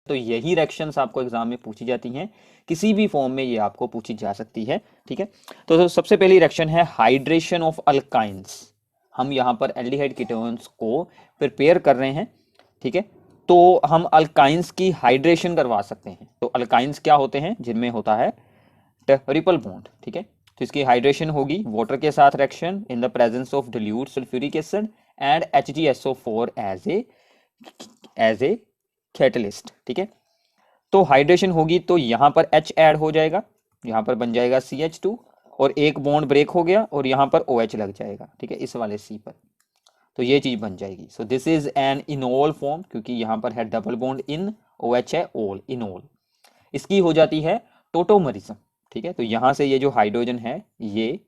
तो यही रिएक्शंस आपको एग्जाम में पूछी जाती हैं, किसी भी फॉर्म में ये आपको पूछी जा सकती है। ठीक है, तो सबसे पहली रिएक्शन है हाइड्रेशन ऑफ अल्काइंस। हम यहाँ पर एल्डिहाइड कीटोन्स को प्रिपेयर कर रहे हैं। ठीक है, तो हम अल्काइंस की हाइड्रेशन करवा सकते हैं। तो अल्काइंस क्या होते हैं? जिनमें होता है ट्रिपल बॉन्ड। ठीक है, तो इसकी हाइड्रेशन होगी वाटर के साथ reaction in the presence of dilute sulphuric acid and HgSO4 as a catalyst. ठीक है, तो हाइड्रेशन होगी तो यहाँ पर H ऐड हो जाएगा, यहाँ पर बन जाएगा CH2 और एक बॉन्ड ब्रेक हो गया और यहाँ पर OH लग जाएगा। ठीक है, इस वाले C पर, तो ये चीज बन जाएगी। सो this is N enol form, क्योंकि यहाँ पर है डबल बॉन्ड इन, OH है ओल, इनोल। इसकी हो जाती है टोटोमरिज्म। ठीक है, तो यहाँ से ये जो हाइड्रोजन है ये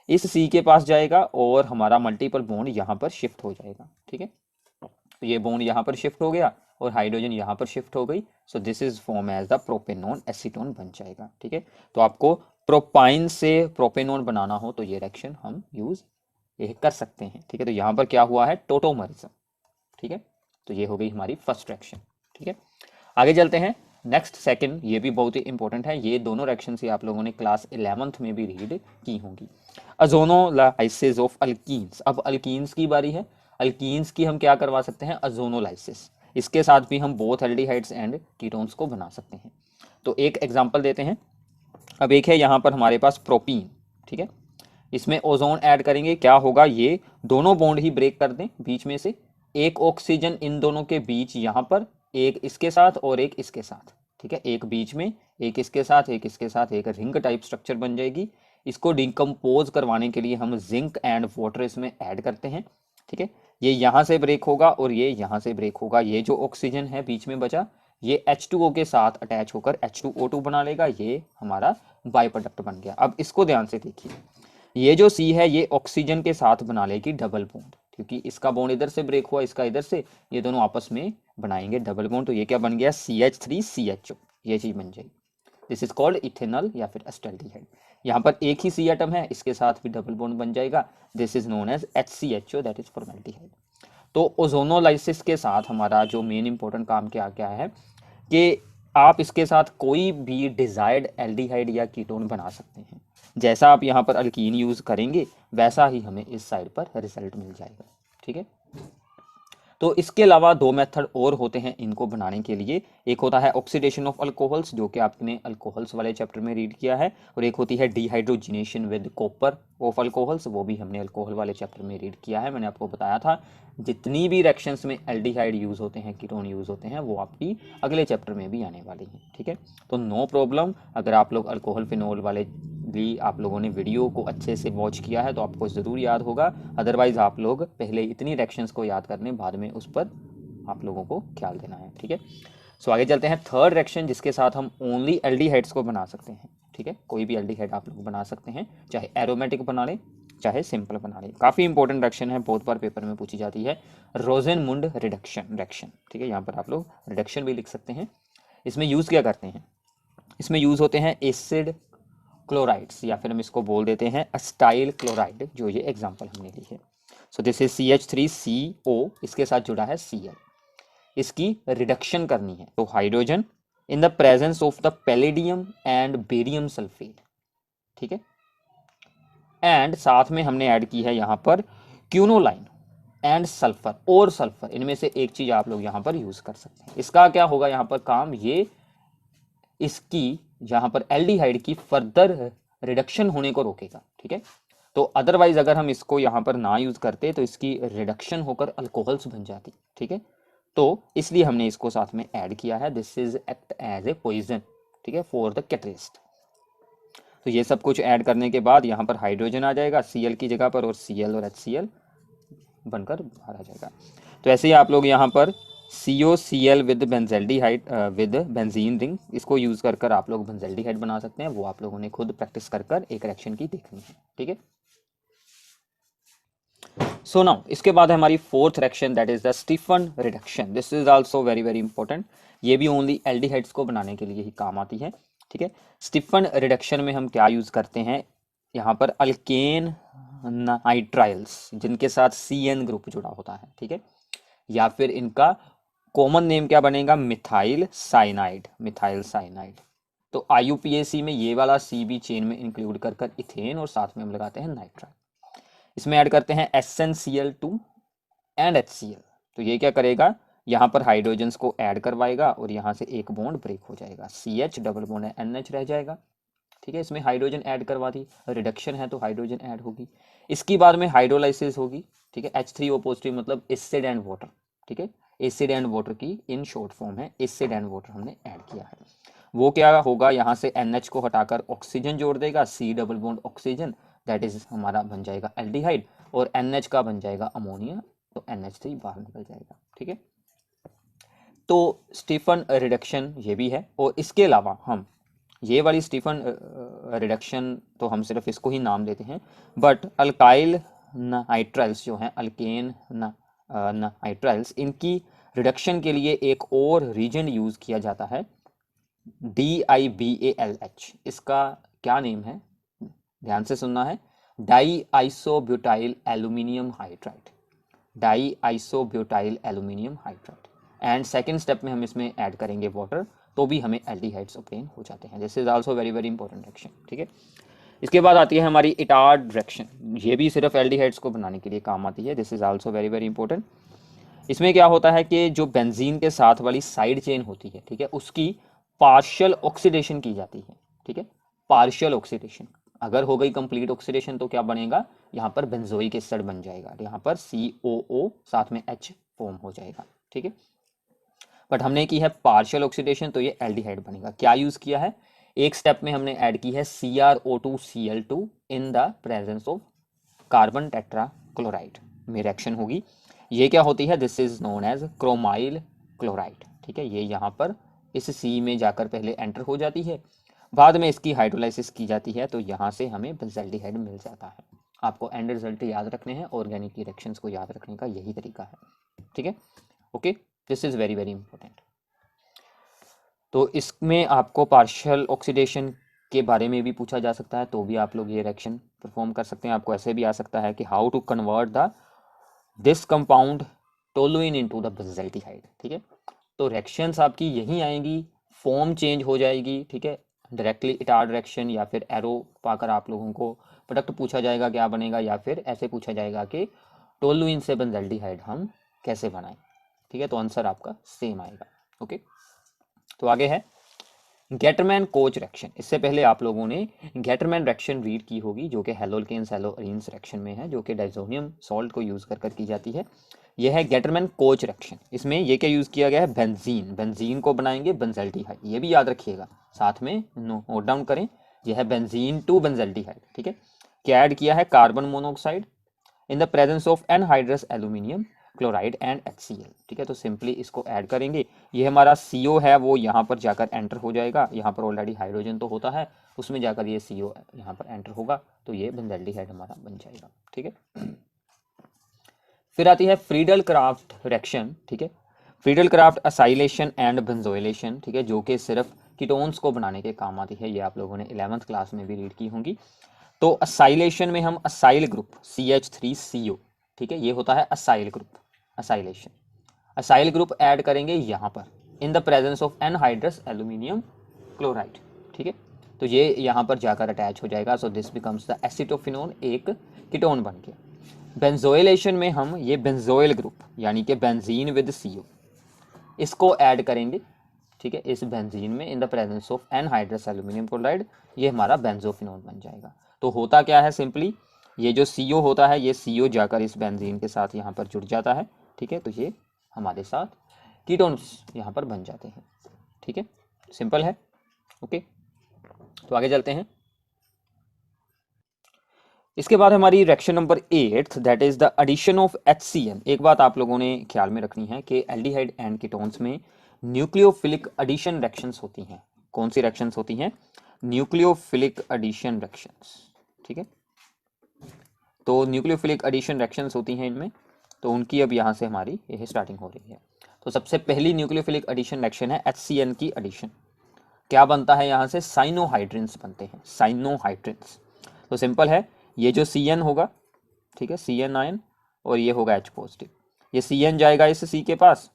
इस C के पास जाएगा और हमारा मल्टीपल बॉन्ड यहाँ पर शिफ्ट हो जाएगा। ठीक है, तो ये बॉन्ड यहाँ पर शिफ्ट हो गया और हाइड्रोजन यहाँ पर शिफ्ट हो गई। So this is form as the propanone acetone बन जाएगा। ठीक है, तो आपको प्रोपाइन से प्रोपेनॉन बनाना हो तो ये रिएक्शन हम यूज ये कर सकते हैं। ठीक है, तो यहाँ पर क्या हुआ है? टोटोमरिज्म। ठीक है, तो ये हो गई हमारी फर्स्ट रिएक्शन। ठीक है, आगे चलते हैं। नेक्स्ट सेकंड, ये भी बहुत ही इंपॉर्टेंट है। ये दोनों रिएक्शंस ही आप लोगों ने क्लास 11th में भी रीड की होंगी। अजोनोलाइसिस ऑफ अल्कीन्स। अब अल्कीन्स की बारी है। अल्कीन्स की हम क्या करवा सकते हैं? अजोनोलाइसिस। इसके साथ भी हम बोथ एल्डिहाइड्स एंड कीटोन्स को बना सकते हैं। तो एक एग्जांपल देते हैं। अब एक है यहाँ पर हमारे पास प्रोपीन। ठीक है, इसमें ओजोन ऐड करेंगे, क्या होगा? ये दोनों बॉन्ड ही ब्रेक कर दें बीच में से, एक ऑक्सीजन इन दोनों के बीच यहाँ पर, एक इसके साथ और एक इसके साथ। ठीक है, एक बीच में, एक इसके साथ, एक इसके साथ, एक रिंग टाइप स्ट्रक्चर बन जाएगी। इसको डिकम्पोज करवाने के लिए हम जिंक एंड वाटर इसमें ऐड करते हैं। ठीक है, ये यहाँ से ब्रेक होगा और ये यहाँ से ब्रेक होगा। ये जो ऑक्सीजन है बीच में बचा, ये H2O के साथ अटैच होकर H2O2 बना लेगा। ये हमारा बाई प्रोडक्ट बन गया। अब इसको ध्यान से देखिए, ये जो C है ये ऑक्सीजन के साथ बना लेगी डबल बॉन्ड, क्योंकि इसका बॉन्ड इधर से ब्रेक हुआ, इसका इधर से, ये दोनों आपस में बनाएंगे डबल बॉन्ड। तो ये क्या बन गया? CH3CHO, ये चीज बन जाएगी। दिस इज कॉल्ड इथेनॉल या फिर एस्टल्डिहाइड। यहाँ पर एक ही C एटम है, इसके साथ भी डबल बॉन्ड बन जाएगा। This is known as HCHO, that is formaldehyde. तो ओजोनोलाइसिस के साथ हमारा जो मेन इंपॉर्टेंट काम क्या क्या है कि आप इसके साथ कोई भी डिजायर्ड एल्डिहाइड या कीटोन बना सकते हैं। जैसा आप यहाँ पर अल्कीन यूज करेंगे वैसा ही हमें इस साइड पर रिजल्ट मिल जाएगा। ठीक है, तो इसके अलावा दो मेथड और होते हैं इनको बनाने के लिए। एक होता है ऑक्सीडेशन ऑफ अल्कोहल्स, जो कि आपने अल्कोहल्स वाले चैप्टर में रीड किया है, और एक होती है dehydrogenation with copper of alcohols, वो भी हमने अल्कोहल वाले चैप्टर में रीड किया है। मैंने आपको बताया था जितनी भी रिएक्शंस में एल्डिहाइड यूज होते हैं, कीटोन यूज होते हैं, वो आपकी अगले चैप्टर में भी आने वाली हैं। ठीक है, तो नो प्रॉब्लम, अगर आप लोग अल्कोहल फिनोल वाले भी आप लोगों ने वीडियो को अच्छे से वॉच किया है तो आपको ज़रूर याद होगा। अदरवाइज आप लोग पहले इतनी रिएक्शंस को याद करने, बाद में उस पर आप लोगों को ख्याल देना है। ठीक है, सो आगे चलते हैं। थर्ड रिएक्शन जिसके साथ हम ओनली एल्डिहाइड्स को बना सकते हैं। ठीक है, कोई भी एल्डिहाइड आप लोग बना सकते हैं, चाहे एरोमेटिक बना लें चाहे सिंपल बना लें। काफ़ी इंपॉर्टेंट रिएक्शन है, बहुत बार पेपर में पूछी जाती है, रोजेनमुंड रिडक्शन रिएक्शन। ठीक है, यहाँ पर आप लोग रिडक्शन भी लिख सकते हैं। इसमें यूज़ क्या करते हैं? इसमें यूज़ होते हैं एसिड क्लोराइड्स, या फिर हम इसको बोल देते हैं अस्टाइल क्लोराइड, जो ये एग्जांपल हमने ली है। सो दिस इज CH3CO, इसके साथ जुड़ा है Cl। इसकी रिडक्शन करनी है तो hydrogen in the presence of the palladium and barium sulphate. ठीक है, एंड साथ में हमने ऐड की है यहाँ पर क्यूनोलाइन एंड सल्फर, और सल्फर, इनमें से एक चीज आप लोग यहाँ पर यूज कर सकते हैं। इसका क्या होगा यहाँ पर काम? ये इसकी यहाँ पर एल्डिहाइड की फर्दर रिडक्शन होने को रोकेगा। ठीक है, तो अदरवाइज अगर हम इसको यहाँ पर ना यूज करते तो इसकी रिडक्शन होकर अल्कोहल्स बन जाती। ठीक है, तो इसलिए हमने इसको साथ में ऐड किया है। This is act as a poison, ठीक है, फॉर द कैटलिस्ट। तो ये सब कुछ ऐड करने के बाद यहाँ पर हाइड्रोजन आ जाएगा Cl की जगह पर, और Cl और HCl बनकर बाहर आ जाएगा। तो ऐसे ही आप लोग यहाँ पर COCl with benzaldehyde with benzene ring, इसको यूज कर कर आप लोग बेंजेल्डिहाइड बना सकते हैं। वो आप लोगों ने खुद प्रैक्टिस कर कर एक रिएक्शन की देखनी है। ठीक है, सो नाउ इसके बाद है हमारी fourth reaction, that is the Stephen reduction. This is also very very important. ये भी ओनली एल्डिहाइड्स को बनाने के लिए ही काम आती है। ठीक है, स्टीफन रिडक्शन में हम क्या यूज करते हैं? यहाँ पर अल्केन नाइट्राइल्स जिनके साथ CN ग्रुप जुड़ा होता है। ठीक है, या फिर इनका कॉमन नेम क्या बनेगा, मिथाइल साइनाइड, मिथाइल साइनाइड। तो IUPAC में ये वाला C भी चेन में इंक्लूड कर कर इथेन और साथ में हम लगाते हैं नाइट्राइल। इसमें ऐड करते हैं SnCl2 एंड HCl। तो ये क्या करेगा, यहाँ पर हाइड्रोजन्स को ऐड करवाएगा और यहाँ से एक बॉन्ड ब्रेक हो जाएगा, CH डबल बॉन्ड NH रह जाएगा। ठीक है, इसमें हाइड्रोजन ऐड करवा दी, रिडक्शन है तो हाइड्रोजन ऐड होगी। इसके बाद में हाइड्रोलाइसिस होगी। ठीक है, H3O पॉजिटिव मतलब एसिड एंड वाटर। ठीक है, एसिड एंड वाटर की इन शॉर्ट फॉर्म है, एसिड एंड वाटर हमने ऐड किया है। वो क्या होगा, यहाँ से NH को हटाकर ऑक्सीजन जोड़ देगा, C double bond oxygen, that is हमारा बन जाएगा एल्डिहाइड, और NH का बन जाएगा अमोनिया, तो NH3 बाहर निकल जाएगा। ठीक है, तो स्टीफन रिडक्शन ये भी है। और इसके अलावा हम ये वाली स्टीफन रिडक्शन तो हम सिर्फ इसको ही नाम देते हैं, बट अल्काइल नाइट्राइल्स जो हैं, अल्केन नाइट्राइल्स, इनकी रिडक्शन के लिए एक और रीजन यूज किया जाता है, DIBALH। इसका क्या नेम है, ध्यान से सुनना है, die isobutyl aluminium hydride, die isobutyl aluminium hydride. And second step में हम इसमें ऐड करेंगे वाटर, तो भी हमें एल्डिहाइड्स ऑब्टेन हो जाते हैं। This is also very very important reaction. ठीक है, इसके बाद आती है हमारी इटार्ड रिएक्शन, ये भी सिर्फ एल्डिहाइड्स को बनाने के लिए काम आती है। This is also very very important. इसमें क्या होता है कि जो बेंजीन के साथ वाली साइड चेन होती है, ठीक है, उसकी पार्शियल ऑक्सीडेशन की जाती है। ठीक है, पार्शियल ऑक्सीडेशन। अगर हो गई कंप्लीट ऑक्सीडेशन तो क्या बनेगा, यहाँ पर बेंजोइक एसिड बन जाएगा, यहाँ पर COO साथ में H फॉर्म हो जाएगा। ठीक है, बट हमने की है पार्शियल ऑक्सीडेशन, तो ये एल्डिहाइड बनेगा। क्या यूज किया है, एक स्टेप में हमने ऐड की है CrO2Cl2 in the presence of carbon tetrachloride में रिएक्शन होगी। ये क्या होती है, this is known as chromyl chloride. ठीक है, ये यहाँ पर इस C में जाकर पहले एंटर हो जाती है, बाद में इसकी हाइड्रोलाइसिस की जाती है, तो यहाँ से हमें बेंजल्डिहाइड मिल जाता है। आपको एंड रिजल्ट याद रखने हैं, ऑर्गेनिक रिएक्शंस को याद रखने का यही तरीका है। ठीक है, okay, this is very very important. तो इसमें आपको पार्शियल ऑक्सीडेशन के बारे में भी पूछा जा सकता है, तो भी आप लोग ये रिएक्शन परफॉर्म कर सकते हैं। आपको ऐसे भी आ सकता है कि how to convert the this compound toluene into the benzaldehyde. ठीक है, तो रिएक्शंस आपकी यही आएंगी, फॉर्म चेंज हो जाएगी। ठीक है, डायरेक्टली इटार्ड रिएक्शन या फिर एरो पाकर आप लोगों को प्रोडक्ट पूछा जाएगा क्या बनेगा, या फिर ऐसे पूछा जाएगा कि टोलुइन से बेंजल्डिहाइड हम कैसे बनाएं। ठीक है, तो आंसर आपका सेम आएगा। ओके, तो आगे है गेटरमैन कोच रिएक्शन। इससे पहले आप लोगों ने गेटरमैन रिएक्शन रीड की होगी, जो कि हेलोल्केन्स एलोअरीन्स रिएक्शन में है, जो कि डाइजोनियम सॉल्ट को यूज कर की जाती है। यह है गेटरमैन कोच रिएक्शन। इसमें ये क्या यूज किया गया है, बेंजीन, बेंजीन को बनाएंगे बेंजल्डिहाइड, ये भी याद रखिएगा, साथ में नोट डाउन करें, यह है बेंजीन टू बेंजल्डिहाइड। ठीक है, क्या ऐड किया है, carbon monoxide in the presence of anhydrous aluminium chloride and HCl। ठीक है, तो सिंपली इसको ऐड करेंगे, ये हमारा CO है वो यहाँ पर जाकर एंटर हो जाएगा, यहाँ पर ऑलरेडी हाइड्रोजन तो होता है, उसमें जाकर ये CO यहाँ पर एंटर होगा, तो ये बेंजल्डिहाइड हमारा बन जाएगा। ठीक है, फिर आती है फ्रीडल क्राफ्ट रिएक्शन। ठीक है, Friedel craft acylation and benzoylation. ठीक है, जो कि सिर्फ कीटोन्स को बनाने के काम आती है, ये आप लोगों ने 11th क्लास में भी रीड की होंगी। तो असाइलेशन में हम असाइल ग्रुप CH3CO, ठीक है, ये होता है acyl group, acylation, acyl group add करेंगे यहाँ पर इन the presence of anhydrous aluminium chloride. ठीक है, तो ये यहाँ पर जाकर अटैच हो जाएगा, so this becomes the acetophenone, एक कीटोन बन गया। बेंजोइलेशन में हम ये बेंजोइल ग्रुप यानी कि बेंजीन विद CO, इसको ऐड करेंगे। ठीक है, इस बेंजीन में इन the presence of anhydrous aluminium chloride, ये हमारा बेंजोफिनोन बन जाएगा। तो होता क्या है, सिंपली ये जो CO होता है, ये CO जाकर इस बेंजीन के साथ यहाँ पर जुड़ जाता है। ठीक है, तो ये हमारे साथ कीटोन्स यहाँ पर बन जाते हैं। ठीक है, सिंपल है। ओके, तो आगे चलते हैं। इसके बाद हमारी reaction number 8, that is the addition of HCl। एक बात आप लोगों ने ख्याल में रखनी है कि एल्डिहाइड एंड कीटोन्स में न्यूक्लियोफिलिक एडिशन रिएक्शंस होती हैं। कौन सी रिएक्शंस होती हैं, न्यूक्लियोफिलिक एडिशन रिएक्शंस। ठीक है, तो न्यूक्लियोफिलिक एडिशन रिएक्शंस होती हैं इनमें, तो उनकी अब यहाँ से हमारी यह स्टार्टिंग हो रही है। तो सबसे पहली न्यूक्लियोफिलिक एडिशन रिएक्शन है HCl की एडिशन। क्या बनता है, यहाँ से साइनोहाइड्रिन्स बनते हैं, साइनोहाइड्रिन्स। तो सिंपल है, ये जो CN होगा, ठीक है, CN आयन, और ये होगा H पॉजिटिव, ये CN जाएगा इस C के पास,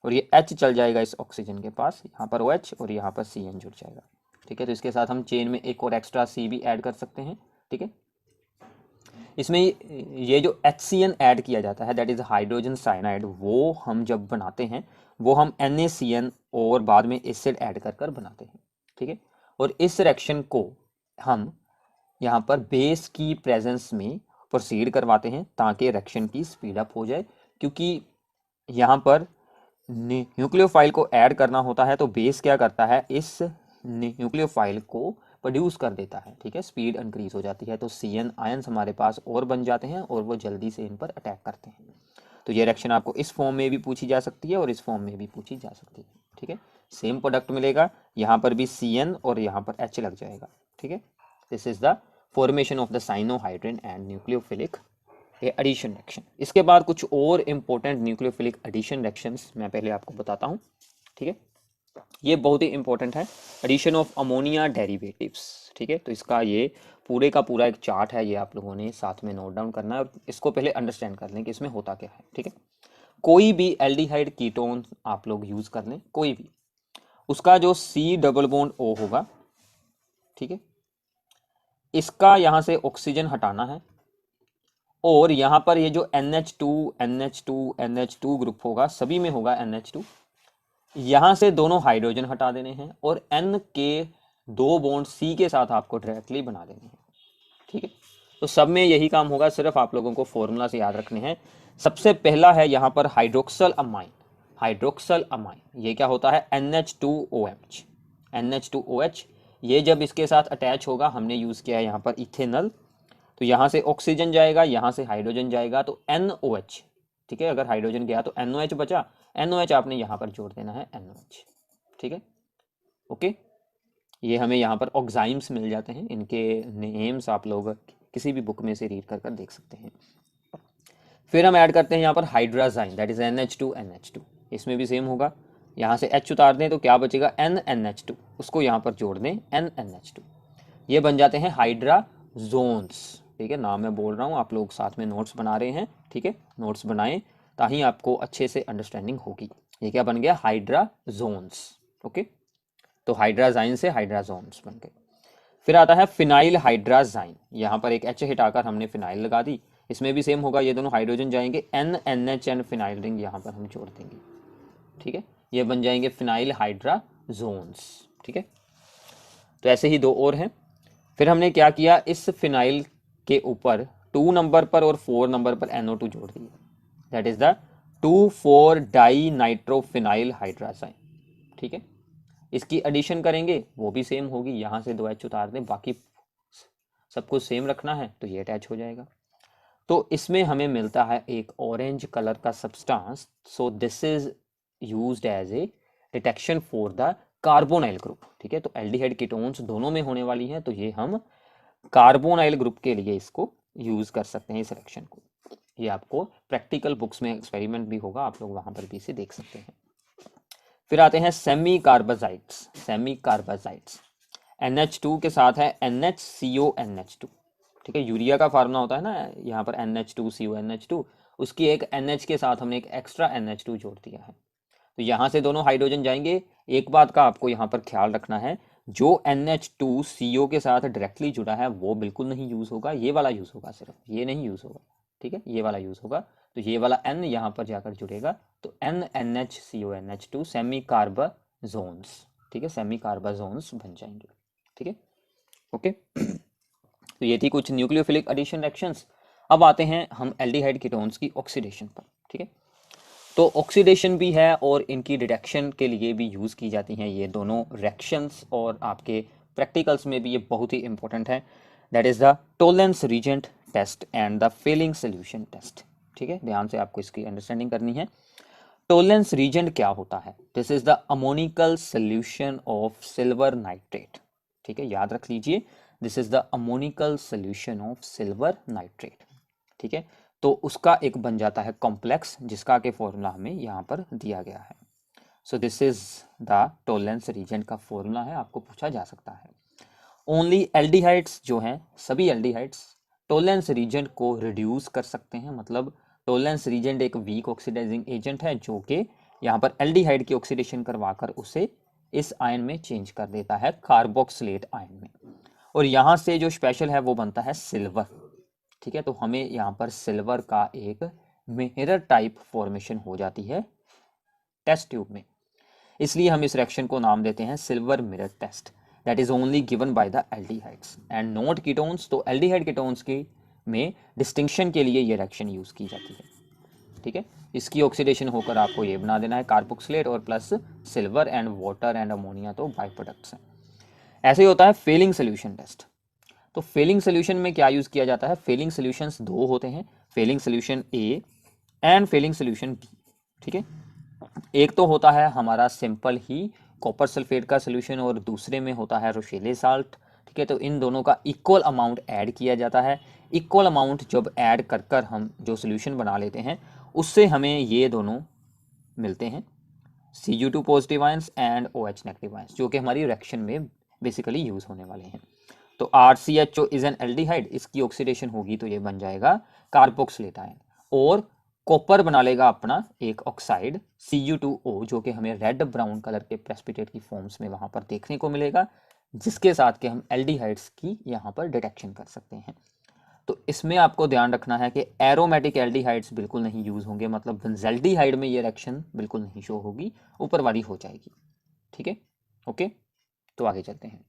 और ये H चल जाएगा इस ऑक्सीजन के पास, यहाँ पर OH और यहाँ पर CN जुड़ जाएगा। ठीक है, तो इसके साथ हम चेन में एक और एक्स्ट्रा C भी ऐड कर सकते हैं। ठीक है, इसमें ये जो HCN ऐड किया जाता है दैट इज हाइड्रोजन साइनाइड, वो हम जब बनाते हैं वो हम NaCN और बाद में एसिड ऐड कर कर बनाते हैं। ठीक है, और इस रिएक्शन को हम यहाँ पर बेस की प्रेजेंस में प्रोसीड करवाते हैं ताकि रिएक्शन की स्पीड अप हो जाए, क्योंकि यहाँ पर न्यूक्लियोफाइल को ऐड करना होता है तो बेस क्या करता है, इस न्यूक्लियोफाइल को प्रोड्यूस कर देता है। ठीक है, स्पीड इंक्रीज हो जाती है तो CN आयंस हमारे पास और बन जाते हैं और वो जल्दी से इन पर अटैक करते हैं। तो ये रिएक्शन आपको इस फॉर्म में भी पूछी जा सकती है और इस फॉर्म में भी पूछी जा सकती है। ठीक है, सेम प्रोडक्ट मिलेगा, यहाँ पर भी CN और यहाँ पर H लग जाएगा। ठीक है, this is the formation of the cyanohydrin and nucleophilic addition reaction. इसके बाद कुछ और इंपॉर्टेंट न्यूक्लियोफिलिक एडिशन रिएक्शंस मैं पहले आपको बताता हूँ। ठीक है, ये बहुत ही इंपॉर्टेंट है, एडिशन ऑफ अमोनिया डेरिवेटिव्स। ठीक है, तो इसका ये पूरे का पूरा एक चार्ट है, ये आप लोगों ने साथ में नोट डाउन करना है और इसको पहले अंडरस्टैंड कर लें कि इसमें होता क्या है। ठीक है, कोई भी एल्डिहाइड कीटोन आप लोग यूज कर लें, कोई भी, उसका जो C डबल बॉन्ड O होगा, ठीक है, इसका यहाँ से ऑक्सीजन हटाना है और यहाँ पर ये जो NH2 NH2 NH2 ग्रुप होगा, सभी में होगा NH2, यहाँ से दोनों हाइड्रोजन हटा देने हैं और N के 2 बॉन्ड C के साथ आपको डायरेक्टली बना देने हैं। ठीक है, तो सब में यही काम होगा, सिर्फ आप लोगों को फॉर्मूला से याद रखने हैं। सबसे पहला है यहाँ पर हाइड्रोक्सल अमाइन। हाइड्रोक्सल अमाइन ये क्या होता है, NH2OH। NH2OH ये जब इसके साथ अटैच होगा, हमने यूज किया है यहाँ पर इथेनॉल, तो यहाँ से ऑक्सीजन जाएगा, यहाँ से हाइड्रोजन जाएगा तो NOH। ठीक है, अगर हाइड्रोजन गया तो NOH बचा, NOH आपने यहाँ पर जोड़ देना है NOH। ठीक है, ओके, ये हमें यहाँ पर ऑक्साइम्स मिल जाते हैं, इनके नेम्स आप लोग किसी भी बुक में से रीड कर देख सकते हैं। फिर हम ऐड करते हैं यहाँ पर हाइड्राजाइन दैट इज NH2NH2, इसमें भी सेम होगा, यहाँ से H उतार दें तो क्या बचेगा NNH2, उसको यहाँ पर जोड़ दें NNH2, ये बन जाते हैं हाइड्राजोन्स। ठीक है, नाम मैं बोल रहा हूँ, आप लोग साथ में नोट्स बना रहे हैं। ठीक है, नोट्स बनाएं ताकि आपको अच्छे से अंडरस्टैंडिंग होगी। ये क्या बन गया, हाइड्राजोन्स। ओके, तो हाइड्राजाइन से हाइड्राजोन्स बन गए। फिर आता है फिनाइल हाइड्राजाइन, यहाँ पर एक H हटाकर हमने फिनाइल लगा दी, इसमें भी सेम होगा, ये दोनों हाइड्रोजन जाएंगे, NNH एंड फिनाइल रिंग यहाँ पर हम जोड़ देंगे। ठीक है, ये बन जाएंगे फिनाइल हाइड्राजोन्स। ठीक है, तो ऐसे ही 2 और हैं। फिर हमने क्या किया, इस फिनाइल के ऊपर 2 नंबर पर और 4 नंबर पर NO2 जोड़ दिया, that is the 2,4 di nitrophenyl hydrazine. ठीक है, इसकी एडिशन करेंगे वो भी सेम होगी, यहाँ से 2 H उतार दें, बाकी सब कुछ सेम रखना है तो ये अटैच हो जाएगा। तो इसमें हमें मिलता है एक ऑरेंज कलर का substance, so this is used as a detection for the carbonyl group. ठीक है, तो एल्डिहाइड कीटोन्स दोनों में होने वाली है, तो ये हम कार्बोनाइल ग्रुप के लिए इसको यूज कर सकते हैं, इस रिएक्शन को। ये आपको प्रैक्टिकल बुक्स में एक्सपेरिमेंट भी होगा, आप लोग वहां पर भी इसे देख सकते हैं। फिर आते हैं सेमी कार्बाजाइट्स। सेमी कार्बाजाइट्स NH2 के साथ है NHCONH2। ठीक है, यूरिया का फार्मूला होता है ना, यहाँ पर NH2CONH2, उसकी एक NH के साथ हमने एक एक्स्ट्रा NH2 जोड़ दिया है, तो यहाँ से दोनों हाइड्रोजन जाएंगे। एक बात का आपको यहाँ पर ख्याल रखना है, जो NH2CO के साथ डायरेक्टली जुड़ा है वो बिल्कुल नहीं यूज होगा, ये वाला यूज होगा, सिर्फ ये नहीं यूज होगा। ठीक है, ये वाला यूज होगा, तो ये वाला N यहाँ पर जाकर जुड़ेगा, तो NNHCONH2 सेमी कार्बाजोन्स। ठीक है, सेमी कार्बाजोन्स बन जाएंगे। ठीक है, ओके, तो ये थी कुछ न्यूक्लियोफिलिक एडिशन रिएक्शंस। अब आते हैं हम एल्डिहाइड कीटोन्स की ऑक्सीडेशन पर। ठीक है, तो ऑक्सीडेशन भी है और इनकी डिटेक्शन के लिए भी यूज़ की जाती हैं ये दोनों रिएक्शंस, और आपके प्रैक्टिकल्स में भी ये बहुत ही इंपॉर्टेंट है, that is the Tollens reagent test and the Fehling solution test. ठीक है, ध्यान से आपको इसकी अंडरस्टैंडिंग करनी है। टोलेंस रीजेंट क्या होता है, this is the ammoniacal solution of silver nitrate. ठीक है, याद रख लीजिए, this is the ammoniacal solution of silver nitrate. ठीक है, तो उसका एक बन जाता है कॉम्प्लेक्स, जिसका के फॉर्मूला हमें यहाँ पर दिया गया है। So this is the Tollens reagent का फॉर्मूला है, आपको पूछा जा सकता है। ओनली एल्डिहाइड्स जो हैं, सभी एल्डिहाइड्स टोलेंस रीजेंट को रिड्यूस कर सकते हैं, मतलब टोलेंस रीजेंट एक वीक ऑक्सीडाइजिंग एजेंट है जो कि यहाँ पर एल्डिहाइड की ऑक्सीडेशन करवाकर उसे इस आयन में चेंज कर देता है कार्बोक्सिलेट आयन में, और यहाँ से जो स्पेशल है वो बनता है सिल्वर। ठीक है, तो हमें यहाँ पर सिल्वर का एक मिरर टाइप फॉर्मेशन हो जाती है टेस्ट ट्यूब में, इसलिए हम इस रिएक्शन को नाम देते हैं silver mirror test. That is only given by the aldehydes and not ketones. तो एल्डिहाइड कीटोन्स की में डिस्टिंक्शन के लिए ये रिएक्शन यूज की जाती है। ठीक है, इसकी ऑक्सीडेशन होकर आपको ये बना देना है कार्बोक्सिलेट और plus silver and water and ammonia तो बाई प्रोडक्ट्स हैं। ऐसे ही होता है फेलिंग सोल्यूशन टेस्ट। तो फेलिंग सोल्यूशन में क्या यूज किया जाता है? फेलिंग सोल्यूशंस दो होते हैं, Fehling solution A and Fehling solution B. ठीक है, एक तो होता है हमारा सिंपल ही कॉपर सल्फेट का सोल्यूशन और दूसरे में होता है रोशेले साल्ट। ठीक है, तो इन दोनों का इक्वल अमाउंट ऐड किया जाता है। इक्वल अमाउंट जब ऐड कर कर हम जो सोल्यूशन बना लेते हैं उससे हमें ये दोनों मिलते हैं, Cu2 positive ions and OH negative ions, जो कि हमारी रिएक्शन में बेसिकली यूज होने वाले हैं। तो RCHO इज एन एल्डिहाइड, इसकी ऑक्सीडेशन होगी तो ये बन जाएगा कार्बोक्सिलेट आयन, और कॉपर बना लेगा अपना एक ऑक्साइड Cu2O, जो कि हमें रेड ब्राउन कलर के प्रेसिपिटेट की फॉर्म्स में वहां पर देखने को मिलेगा, जिसके साथ के हम एल्डिहाइड्स की यहाँ पर डिटेक्शन कर सकते हैं। तो इसमें आपको ध्यान रखना है कि एरोमेटिक एल्डिहाइड्स बिल्कुल नहीं यूज होंगे, मतलब बेंजल्डिहाइड में ये रिएक्शन बिल्कुल नहीं शो होगी, ऊपर वाली हो जाएगी। ठीक है, ओके, तो आगे चलते हैं।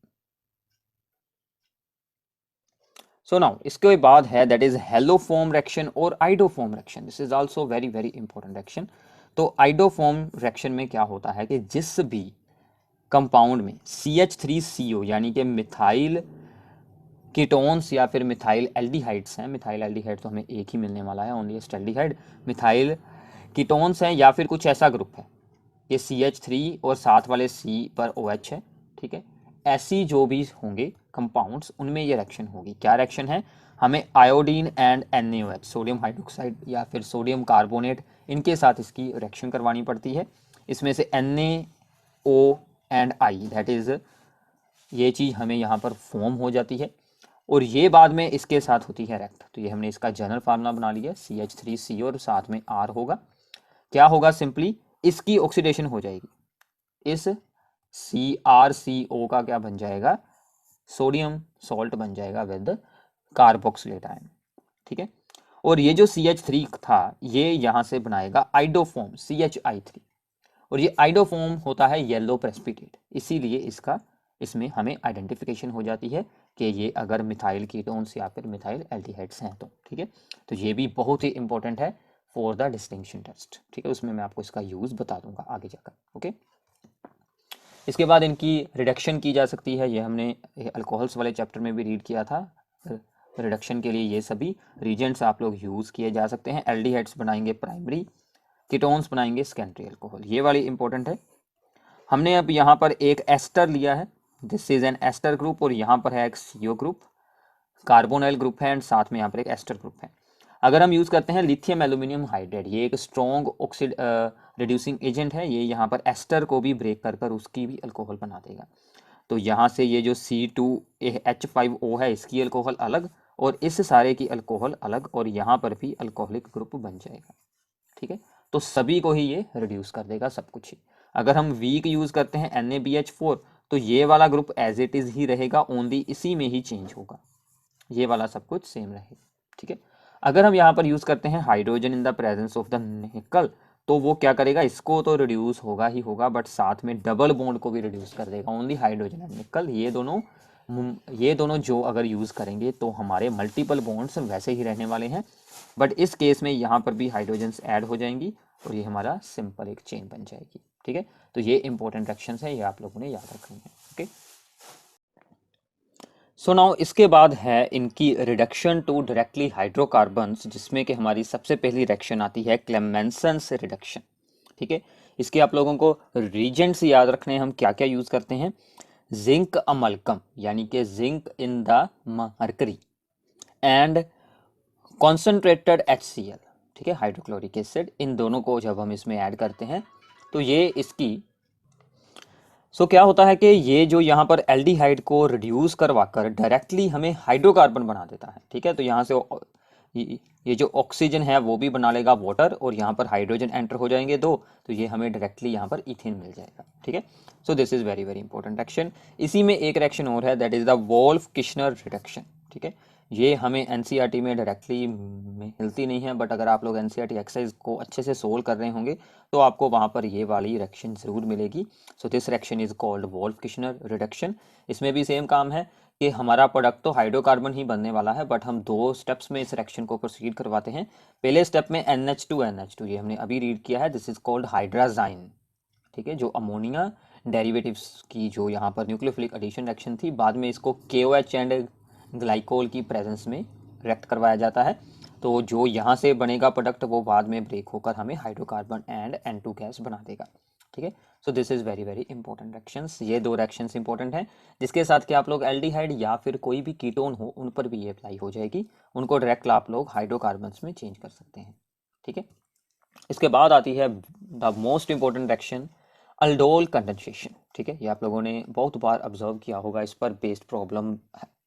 सो नाउ इसके बाद है दैट इज हेलोफॉर्म रिएक्शन और iodoform reaction. This is also very very important reaction. तो आइडोफॉर्म रिएक्शन में क्या होता है कि जिस भी कंपाउंड में CH3CO यानी कि मिथाइल कीटोन्स या फिर मिथाइल एल्डिहाइड्स हैं, मिथाइल एल्डिहाइड तो हमें एक ही मिलने वाला है, ओनली एल्डिहाइड, मिथाइल कीटोन्स हैं या फिर कुछ ऐसा ग्रुप है, ये CH3 और साथ वाले C पर OH है। ठीक है, ऐसी जो भी होंगे कंपाउंड्स उनमें ये रिएक्शन होगी। क्या रिएक्शन है? हमें iodine and NaOH, sodium hydroxide या फिर सोडियम कार्बोनेट, इनके साथ इसकी रिएक्शन करवानी पड़ती है। इसमें से NaO and I that is ये चीज़ हमें यहाँ पर फॉर्म हो जाती है, और ये बाद में इसके साथ होती है रिएक्ट। तो ये हमने इसका जनरल फार्मूला बना लिया, CH3CO और साथ में R होगा। क्या होगा? सिंपली इसकी ऑक्सीडेशन हो जाएगी, इस CrCO का क्या बन जाएगा? सोडियम सॉल्ट बन जाएगा विद कार्बोक्सिलेट आयन। ठीक है, और ये जो CH3 था ये यहाँ से बनाएगा आइडोफॉर्म CHI3, और ये आइडोफॉर्म होता है येलो प्रेसिपिटेट, इसीलिए इसका इसमें हमें आइडेंटिफिकेशन हो जाती है कि ये अगर मिथाइल कीटोन्स या फिर मिथाइल एल्डिहाइड्स हैं तो। ठीक है, तो ये भी बहुत ही इंपॉर्टेंट है फॉर द डिस्टिंक्शन टेस्ट। ठीक है, उसमें मैं आपको इसका यूज बता दूंगा आगे जाकर। ओके, इसके बाद इनकी रिडक्शन की जा सकती है, ये हमने अल्कोहल्स वाले चैप्टर में भी रीड किया था। रिडक्शन के लिए ये सभी रीजेंट्स आप लोग यूज किए जा सकते हैं। एल्डिहाइड्स बनाएंगे प्राइमरी, कीटोन्स बनाएंगे सेकेंडरी अल्कोहल, ये वाली इंपॉर्टेंट है। हमने अब यहाँ पर एक एस्टर लिया है, this is an ester group, और यहाँ पर है एक CO ग्रुप, कार्बोनाइल ग्रुप है एंड साथ में यहाँ पर एक एस्टर ग्रुप है। अगर हम यूज करते हैं लिथियम एल्यूमिनियम हाइड्राइड, ये एक स्ट्रॉन्ग ऑक्सीड रिड्यूसिंग एजेंट है, ये यहाँ पर एस्टर को भी ब्रेक कर कर उसकी भी अल्कोहल बना देगा। तो यहाँ से ये जो C2H5O है इसकी अल्कोहल अलग और इस सारे की अल्कोहल अलग, और यहाँ पर भी अल्कोहलिक ग्रुप बन जाएगा। ठीक है, तो सभी को ही ये रिड्यूस कर देगा सब कुछ ही। अगर हम वीक यूज करते हैं NaBH4 तो ये वाला ग्रुप एज इट इज ही रहेगा, ओनली इसी में ही चेंज होगा, ये वाला सब कुछ सेम रहेगा। ठीक है, अगर हम यहाँ पर यूज करते हैं hydrogen in the presence of the निकल, तो वो क्या करेगा? इसको तो रिड्यूस होगा ही होगा, बट साथ में डबल बॉन्ड को भी रिड्यूस कर देगा, ओनली हाइड्रोजन एंड निकल। ये दोनों जो अगर यूज करेंगे तो हमारे मल्टीपल बॉन्ड्स वैसे ही रहने वाले हैं, बट इस केस में यहाँ पर भी हाइड्रोजन्स ऐड हो जाएंगी और ये हमारा सिंपल एक चेन बन जाएगी। ठीक है, तो ये इंपॉर्टेंट रिएक्शंस है, ये आप लोगों ने याद रखनी है। ओके, सो नाउ इसके बाद है इनकी रिडक्शन टू डायरेक्टली हाइड्रोकार्बन्स, जिसमें कि हमारी सबसे पहली रिएक्शन आती है क्लेमेंसन्स रिडक्शन। ठीक है, इसके आप लोगों को रीजेंट्स याद रखने, हम क्या क्या यूज करते हैं? जिंक अमलकम यानी कि zinc in the mercury and concentrated HCl, ठीक है, हाइड्रोक्लोरिक एसिड, इन दोनों को जब हम इसमें ऐड करते हैं तो ये इसकी क्या होता है कि ये जो यहाँ पर एल्डिहाइड को रिड्यूस करवाकर डायरेक्टली हमें हाइड्रोकार्बन बना देता है। ठीक है, तो यहाँ से ये जो ऑक्सीजन है वो भी बना लेगा वाटर, और यहाँ पर हाइड्रोजन एंटर हो जाएंगे दो, तो ये हमें डायरेक्टली यहाँ पर इथेन मिल जाएगा। ठीक है, so this is very very important reaction. इसी में एक रिएक्शन और है, that is the Wolff Kishner reduction. ठीक है, ये हमें एनसीईआरटी में डायरेक्टली मिलती नहीं है, बट अगर आप लोग एनसीईआरटी एक्सरसाइज को अच्छे से सोल्व कर रहे होंगे तो आपको वहाँ पर ये वाली रिएक्शन ज़रूर मिलेगी। So this reaction is called Wolff Kishner reduction. इसमें भी सेम काम है कि हमारा प्रोडक्ट तो हाइड्रोकार्बन ही बनने वाला है, बट हम दो स्टेप्स में इस रिएक्शन को प्रोसीड करवाते हैं। पहले स्टेप में NH2 ये हमने अभी रीड किया है, दिस इज कॉल्ड हाइड्राजाइन। ठीक है, जो अमोनिया डेरिवेटिव्स की जो यहाँ पर न्यूक्लियोफिलिक एडिशन रिएक्शन थी, बाद में इसको KOH एंड ग्लाइकोल की प्रेजेंस में रिएक्ट करवाया जाता है। तो जो यहाँ से बनेगा प्रोडक्ट वो बाद में ब्रेक होकर हमें हाइड्रोकार्बन एंड N2 गैस बना देगा। ठीक है, so this is very very important reactions. ये दो रिएक्शंस इंपॉर्टेंट हैं, जिसके साथ कि आप लोग एल्डिहाइड या फिर कोई भी कीटोन हो उन पर भी ये अप्लाई हो जाएगी, उनको डायरेक्ट आप लोग हाइड्रोकार्बन्स में चेंज कर सकते हैं। ठीक है, इसके बाद आती है the most important reaction, aldol condensation. ठीक है, ये आप लोगों ने बहुत बार ऑब्जर्व किया होगा, इस पर बेस्ड प्रॉब्लम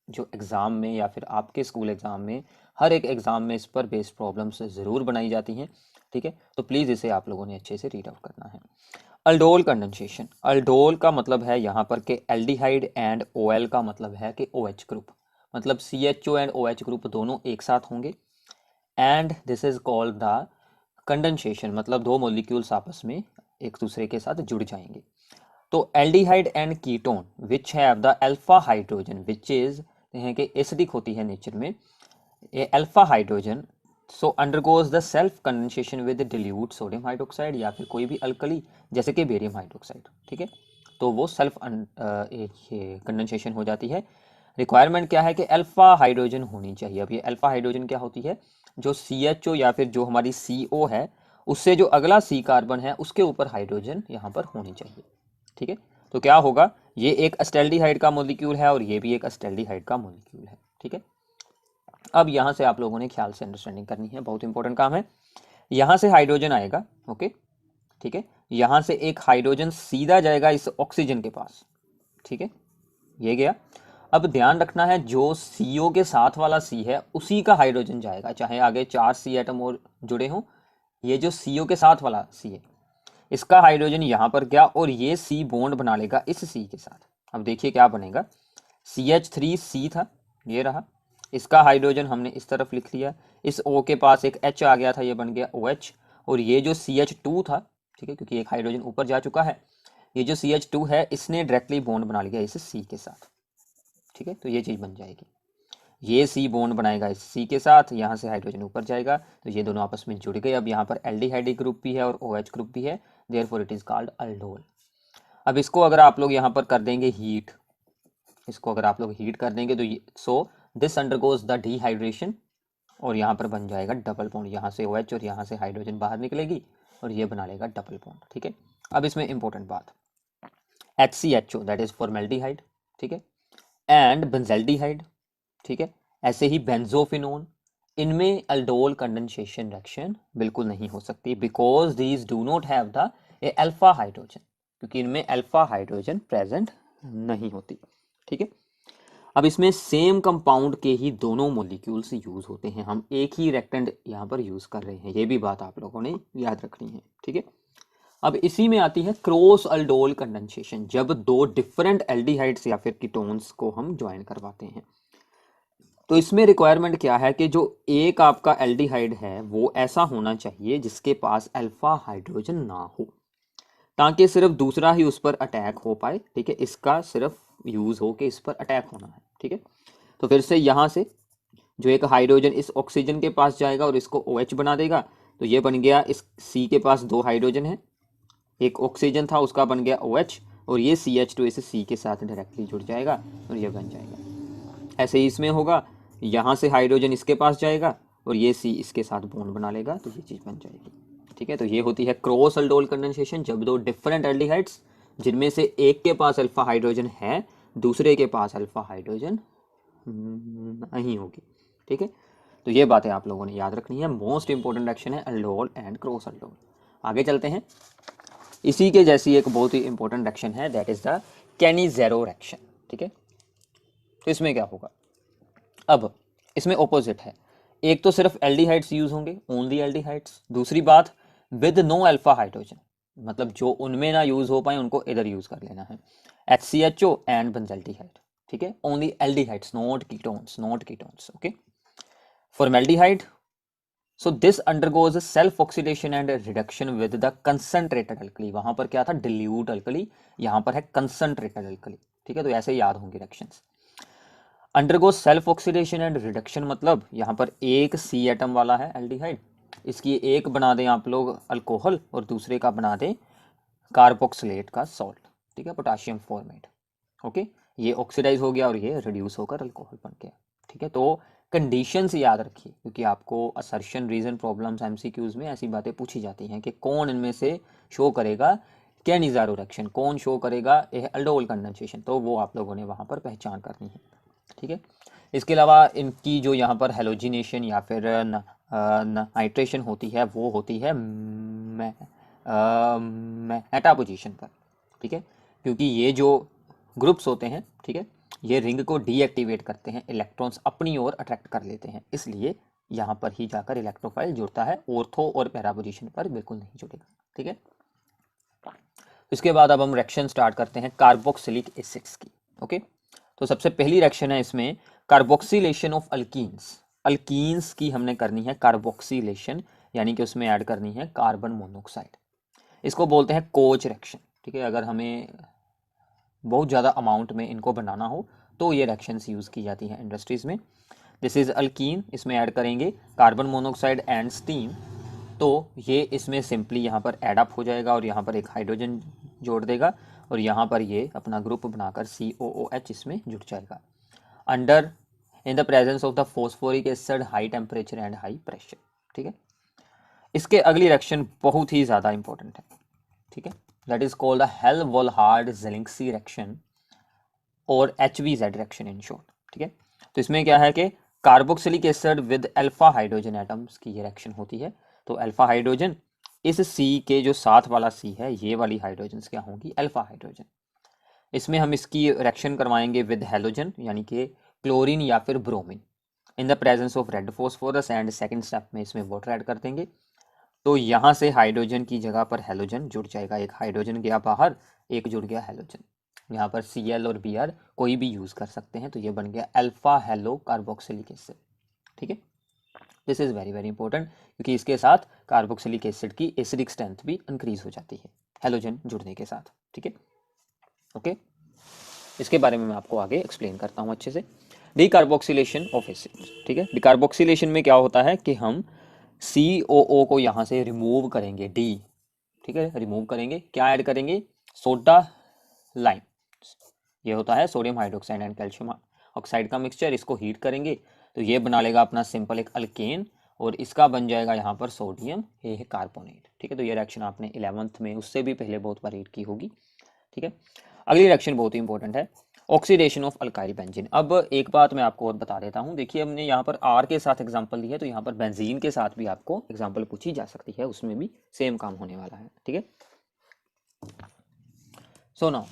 जो एग्ज़ाम में या फिर आपके स्कूल एग्ज़ाम में, हर एक एग्ज़ाम में इस पर बेस्ड प्रॉब्लम्स ज़रूर बनाई जाती हैं। ठीक है, तो प्लीज़ इसे आप लोगों ने अच्छे से रीड आउट करना है। अल्डोल कंडेंसेशन, अल्डोल का मतलब है यहाँ पर कि एल्डिहाइड एंड OL का मतलब है कि OH ग्रुप, मतलब CHO एंड OH ग्रुप दोनों एक साथ होंगे, and this is called the condensation, मतलब दो मॉलिक्यूल्स आपस में एक दूसरे के साथ जुड़ जाएंगे। तो aldehyde and ketone which have the alpha hydrogen which is हैं कि एसिडिक होती है नेचर में, ये alpha hydrogen so undergoes the self condensation with dilute sodium hydroxide या फिर कोई भी अल्कली जैसे कि बेरियम हाइड्रोक्साइड। ठीक है, तो वो सेल्फ कंडेंसेशन हो जाती है। रिक्वायरमेंट क्या है कि अल्फा हाइड्रोजन होनी चाहिए। अब ये अल्फा हाइड्रोजन क्या होती है, जो CHO या फिर जो हमारी CO है उससे जो अगला C कार्बन है उसके ऊपर हाइड्रोजन यहाँ पर होनी चाहिए। ठीक है, तो क्या होगा, ये एक एस्टेल्डिहाइड का मॉलिक्यूल है और ये भी एक एस्टेल्डिहाइड का मॉलिक्यूल है। ठीक है, अब यहाँ से आप लोगों ने ख्याल से अंडरस्टैंडिंग करनी है, बहुत इंपॉर्टेंट काम है। यहाँ से हाइड्रोजन आएगा, ओके, ठीक है, यहाँ से एक हाइड्रोजन सीधा जाएगा इस ऑक्सीजन के पास। ठीक है, ये गया। अब ध्यान रखना है, जो CO के साथ वाला C है उसी का हाइड्रोजन जाएगा, चाहे आगे 4 C एटम और जुड़े हों। ये जो CO के साथ वाला C है इसका हाइड्रोजन यहाँ पर गया और ये C बॉन्ड बना लेगा इस C के साथ। अब देखिए क्या बनेगा, CH3C था, ये रहा, इसका हाइड्रोजन हमने इस तरफ लिख लिया, इस O के पास एक H आ गया था, ये बन गया OH, और ये जो CH2 था, ठीक है, क्योंकि एक हाइड्रोजन ऊपर जा चुका है, ये जो CH2 है इसने डायरेक्टली बॉन्ड बना लिया इस C के साथ। ठीक है, तो ये चीज़ बन जाएगी, ये C बॉन्ड बनाएगा इस C के साथ, यहाँ से हाइड्रोजन ऊपर जाएगा, तो ये दोनों आपस में जुड़ गए। अब यहाँ पर एल्डिहाइड ग्रुप भी है और OH ग्रुप भी है, therefore it is called aldol. अब इसको अगर आप लोग यहाँ पर कर देंगे हीट, इसको अगर आप लोग हीट कर देंगे तो ये so this undergoes the dehydration और यहाँ पर बन जाएगा डबल बॉन्ड, यहाँ से OH और यहाँ से हाइड्रोजन बाहर निकलेगी और ये बना लेगा डबल बॉन्ड। ठीक है, अब इसमें इंपॉर्टेंट बात, HCHO दैट इज फॉर्मेल्डिहाइड, ठीक है, एंड बेंजल्डिहाइड, ठीक है, ऐसे ही बेंजोफिनोन, इनमें अल्डोल कंडेंसेशन रिएक्शन बिल्कुल नहीं हो सकती, because these do not have the alpha hydrogen, क्योंकि इनमें अल्फा हाइड्रोजन प्रेजेंट नहीं होती। ठीक है, अब इसमें सेम कंपाउंड के ही दोनों मॉलिक्यूल्स यूज होते हैं, हम एक ही रिएक्टेंट यहाँ पर यूज कर रहे हैं, ये भी बात आप लोगों ने याद रखनी है। ठीक है, अब इसी में आती है क्रॉस अल्डोल कंडेंसेशन, जब दो डिफरेंट एल्डिहाइड्स या फिर कीटोन्स को हम ज्वाइन करवाते हैं। तो इसमें रिक्वायरमेंट क्या है कि जो एक आपका एल्डिहाइड है वो ऐसा होना चाहिए जिसके पास अल्फा हाइड्रोजन ना हो, ताकि सिर्फ दूसरा ही उस पर अटैक हो पाए। ठीक है, इसका सिर्फ यूज हो कि इस पर अटैक होना है। ठीक है, तो फिर से यहाँ से जो एक हाइड्रोजन इस ऑक्सीजन के पास जाएगा और इसको OH बना देगा, तो ये बन गया, इस C के पास दो हाइड्रोजन है, एक ऑक्सीजन था उसका बन गया OH, और ये CH2 इस C के साथ डायरेक्टली जुड़ जाएगा और ये बन जाएगा। ऐसे ही इसमें होगा, यहाँ से हाइड्रोजन इसके पास जाएगा और ये C इसके साथ बॉन्ड बना लेगा, तो ये चीज़ बन जाएगी। ठीक है, तो ये होती है क्रॉस अल्डोल कंडेंसेशन, जब दो डिफरेंट एल्डिहाइड्स जिनमें से एक के पास अल्फा हाइड्रोजन है दूसरे के पास अल्फा हाइड्रोजन नहीं होगी। ठीक है, तो ये बातें आप लोगों ने याद रखनी है, मोस्ट इंपॉर्टेंट रिएक्शन है अल्डोल एंड क्रॉस अल्डोल। आगे चलते हैं, इसी के जैसी एक बहुत ही इंपॉर्टेंट रिएक्शन है, दैट इज द केनी-ज़ेरो रिएक्शन। ठीक है, तो इसमें क्या होगा, अब इसमें ऑपोजिट है, एक तो सिर्फ एल्डिहाइड्स यूज होंगे, ओनली एल्डिहाइड्स। दूसरी बात, विद नो अल्फा हाइड्रोजन, मतलब जो उनमें ना यूज हो पाए उनको इधर यूज कर लेना है। HCHO एंड बेंजल्डिहाइड, ठीक है, only aldehydes, not ketones, not ketones, okay. Formaldehyde, so this undergoes self oxidation and reduction with the concentrated alkali. वहां पर क्या था, डिल्यूट अल्कली, यहां पर है कंसंट्रेटेड अल्कली, ठीक है, तो ऐसे याद होंगे reactions. Undergo self oxidation and reduction, मतलब यहाँ पर एक सी एटम वाला है एल्डिहाइड, इसकी एक बना दें आप लोग अल्कोहल और दूसरे का बना दें कार्बोक्सिलेट का सॉल्ट, ठीक है, पोटाशियम फॉर्मेट, ओके। ये ऑक्सीडाइज हो गया और ये रिड्यूस होकर अल्कोहल बन गया, ठीक है। तो कंडीशंस याद रखिए, क्योंकि आपको असर्शन रीजन प्रॉब्लम्स एमसीक्यूज में ऐसी बातें पूछी जाती हैं कि कौन इनमें से शो करेगा कैनिज़ारो रिएक्शन, कौन शो करेगा एल्डोल कंडेंसेशन, तो वो आप लोगों ने वहाँ पर पहचान करनी है, ठीक है। इसके अलावा इनकी जो यहाँ पर हेलोजिनेशन या फिर नाइट्रेशन होती है वो होती है मेटा पोजीशन पर, ठीक है, क्योंकि ये जो ग्रुप्स होते हैं, ठीक है, ये रिंग को डीएक्टिवेट करते हैं, इलेक्ट्रॉन्स अपनी ओर अट्रैक्ट कर लेते हैं, इसलिए यहाँ पर ही जाकर इलेक्ट्रोफाइल जुड़ता है, ऑर्थो और पैरा पोजीशन पर बिल्कुल नहीं जुड़ेगा, ठीक है। इसके बाद अब हम रिएक्शन स्टार्ट करते हैं कार्बोक्सिलिक एसिड्स की, ओके। तो सबसे पहली रिएक्शन है इसमें कार्बोक्सिलेशन ऑफ अल्कीन्स। अल्कीन्स की हमने करनी है कार्बोक्सिलेशन, यानी कि उसमें ऐड करनी है कार्बन मोनोऑक्साइड। इसको बोलते हैं कोच रिएक्शन, ठीक है। अगर हमें बहुत ज़्यादा अमाउंट में इनको बनाना हो तो ये रिएक्शंस यूज़ की जाती हैं इंडस्ट्रीज़ में। दिस इज़ अल्कीन, इसमें ऐड करेंगे कार्बन मोनोऑक्साइड एंड स्टीम, तो ये इसमें सिंपली यहाँ पर एड अप हो जाएगा और यहाँ पर एक हाइड्रोजन जोड़ देगा और यहाँ पर ये अपना ग्रुप बनाकर COOH इसमें जुड़ जाएगा, under in the presence of the phosphoric acid, high temperature and high pressure, ठीक है। इसके अगली रिएक्शन बहुत ही ज़्यादा इंपॉर्टेंट है, ठीक है, that is called the Hell Volhard Zelinsky reaction और HVZ रिएक्शन इन शॉर्ट, ठीक है। तो इसमें क्या है कि carboxylic acid with alpha hydrogen atoms की ये रिएक्शन होती है। तो अल्फा हाइड्रोजन, इस C के जो साथ वाला C है, ये वाली हाइड्रोजन्स क्या होंगी, अल्फा हाइड्रोजन। इसमें हम इसकी रिएक्शन करवाएंगे विद हेलोजन, यानी कि क्लोरीन या फिर bromine, in the presence of red phosphorus, and second step में इसमें वाटर ऐड कर देंगे। तो यहाँ से हाइड्रोजन की जगह पर हेलोजन जुड़ जाएगा, एक हाइड्रोजन गया बाहर, एक जुड़ गया हेलोजन। यहाँ पर Cl और Br कोई भी यूज़ कर सकते हैं, तो ये बन गया अल्फा हेलो कार्बोक्सिलिक एसिड, ठीक है। This is very very important, क्योंकि इसके साथ कार्बोक्सिलिक एसिड की एसिडिक स्ट्रेंथ भी इंक्रीज हो जाती है हेलोजन जुड़ने के साथ, ठीक है, ओके। इसके बारे में मैं आपको आगे एक्सप्लेन करता हूँ अच्छे से। डीकार्बोक्सिलेशन ऑफ एसिड्स, ठीक है। डीकार्बोक्सिलेशन में क्या होता है कि हम COO को यहाँ से रिमूव करेंगे, D, ठीक है, रिमूव करेंगे, क्या ऐड करेंगे, सोडा लाइम, ये होता है sodium hydroxide and calcium oxide का मिक्सचर, इसको हीट करेंगे तो ये बना लेगा अपना सिंपल एक अल्केन और इसका बन जाएगा यहाँ पर सोडियम ये है कार्बोनेट, ठीक है। तो ये रिएक्शन आपने 11th में उससे भी पहले बहुत बार रीड की होगी, ठीक है। अगली रिएक्शन बहुत ही इंपॉर्टेंट है, ऑक्सीडेशन ऑफ अल्काइल बेंजीन। अब एक बात मैं आपको और बता देता हूँ, देखिए हमने यहाँ पर R के साथ एग्जांपल दी है, तो यहाँ पर बेंजीन के साथ भी आपको एग्जांपल पूछी जा सकती है, उसमें भी सेम काम होने वाला है, ठीक है। So now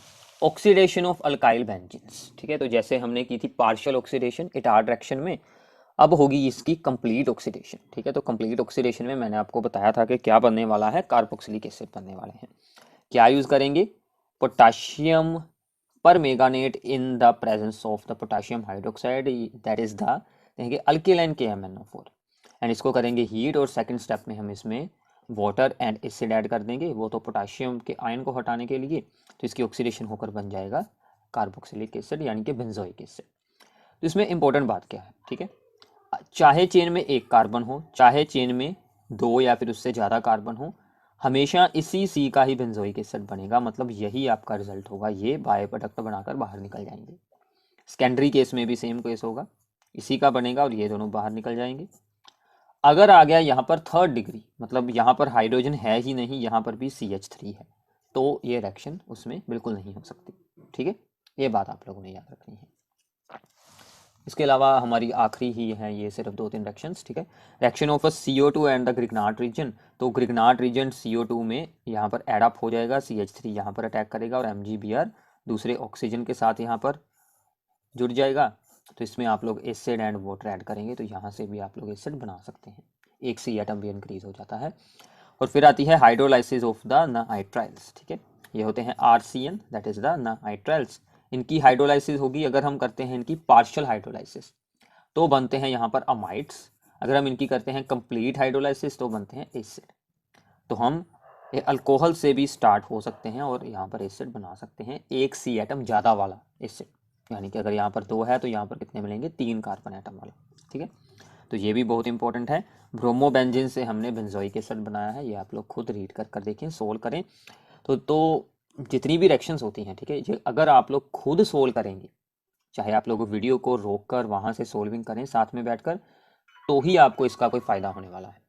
oxidation of alkyl benzenes, ठीक है। तो जैसे हमने की थी पार्शियल ऑक्सीडेशन इटार रिएक्शन में, अब होगी इसकी कंप्लीट ऑक्सीडेशन, ठीक है। तो कंप्लीट ऑक्सीडेशन में मैंने आपको बताया था कि क्या बनने वाला है, कार्बोक्सिलिक एसिड बनने वाले हैं। क्या यूज करेंगे, potassium permanganate in the presence of the potassium hydroxide, that is the alkaline KMnO4, and इसको करेंगे हीट और सेकंड स्टेप में हम इसमें वाटर एंड एसिड ऐड कर देंगे, वो तो पोटाशियम के आयन को हटाने के लिए, तो इसकी ऑक्सीडेशन होकर बन जाएगा कार्बोक्सिलिक एसिड यानी कि बेंजोइक एसिड। तो इसमें इंपॉर्टेंट बात क्या है, ठीक है, चाहे चेन में एक कार्बन हो, चाहे चेन में दो या फिर उससे ज़्यादा कार्बन हो, हमेशा इसी C का ही बेंजोइक एसिड बनेगा, मतलब यही आपका रिजल्ट होगा, ये बाय प्रोडक्ट बनाकर बाहर निकल जाएंगे। सेकेंडरी केस में भी सेम केस होगा, इसी का बनेगा और ये दोनों बाहर निकल जाएंगे। अगर आ गया यहाँ पर थर्ड डिग्री, मतलब यहाँ पर हाइड्रोजन है ही नहीं, यहाँ पर भी CH3 है, तो ये रिएक्शन उसमें बिल्कुल नहीं हो सकती, ठीक है। ये बात आप लोगों ने याद रखनी है। इसके अलावा हमारी आखिरी ही है ये सिर्फ 2-3 रिएक्शंस, ठीक है। Reaction of CO2 and the Grignard reason, तो ग्रिग्नार्ड रीजन CO2 में यहाँ पर एड अप हो जाएगा, CH3 यहाँ पर अटैक करेगा और MgBr दूसरे ऑक्सीजन के साथ यहाँ पर जुड़ जाएगा, तो इसमें आप लोग एसिड एंड वाटर ऐड करेंगे तो यहाँ से भी आप लोग एसिड बना सकते हैं, एक सी एटम भी इंक्रीज हो जाता है। और फिर आती है हाइड्रोलाइसिस ऑफ द नाइट्राइल्स, ठीक है, ये होते हैं RCN, that is the nitriles. इनकी हाइड्रोलाइसिस होगी, अगर हम करते हैं इनकी पार्शियल हाइड्रोलाइसिस तो बनते हैं यहाँ पर अमाइड्स, अगर हम इनकी करते हैं कंप्लीट हाइड्रोलाइसिस तो बनते हैं एसिड। तो हम ये अल्कोहल से भी स्टार्ट हो सकते हैं और यहाँ पर एसिड बना सकते हैं, एक सी एटम ज़्यादा वाला एसिड, यानी कि अगर यहाँ पर 2 है तो यहाँ पर कितने मिलेंगे, 3 कार्बन एटम वाला, ठीक है। तो ये भी बहुत इंपॉर्टेंट है। ब्रोमोबेंजीन से हमने बेंजोइक एसिड बनाया है, ये आप लोग खुद रीड कर देखें, सोल्व करें। तो जितनी भी रिएक्शंस होती हैं, ठीक है, ये अगर आप लोग खुद सोल्व करेंगे, चाहे आप लोग वीडियो को रोक कर वहाँ से सोल्विंग करें साथ में बैठकर, तो ही आपको इसका कोई फ़ायदा होने वाला है।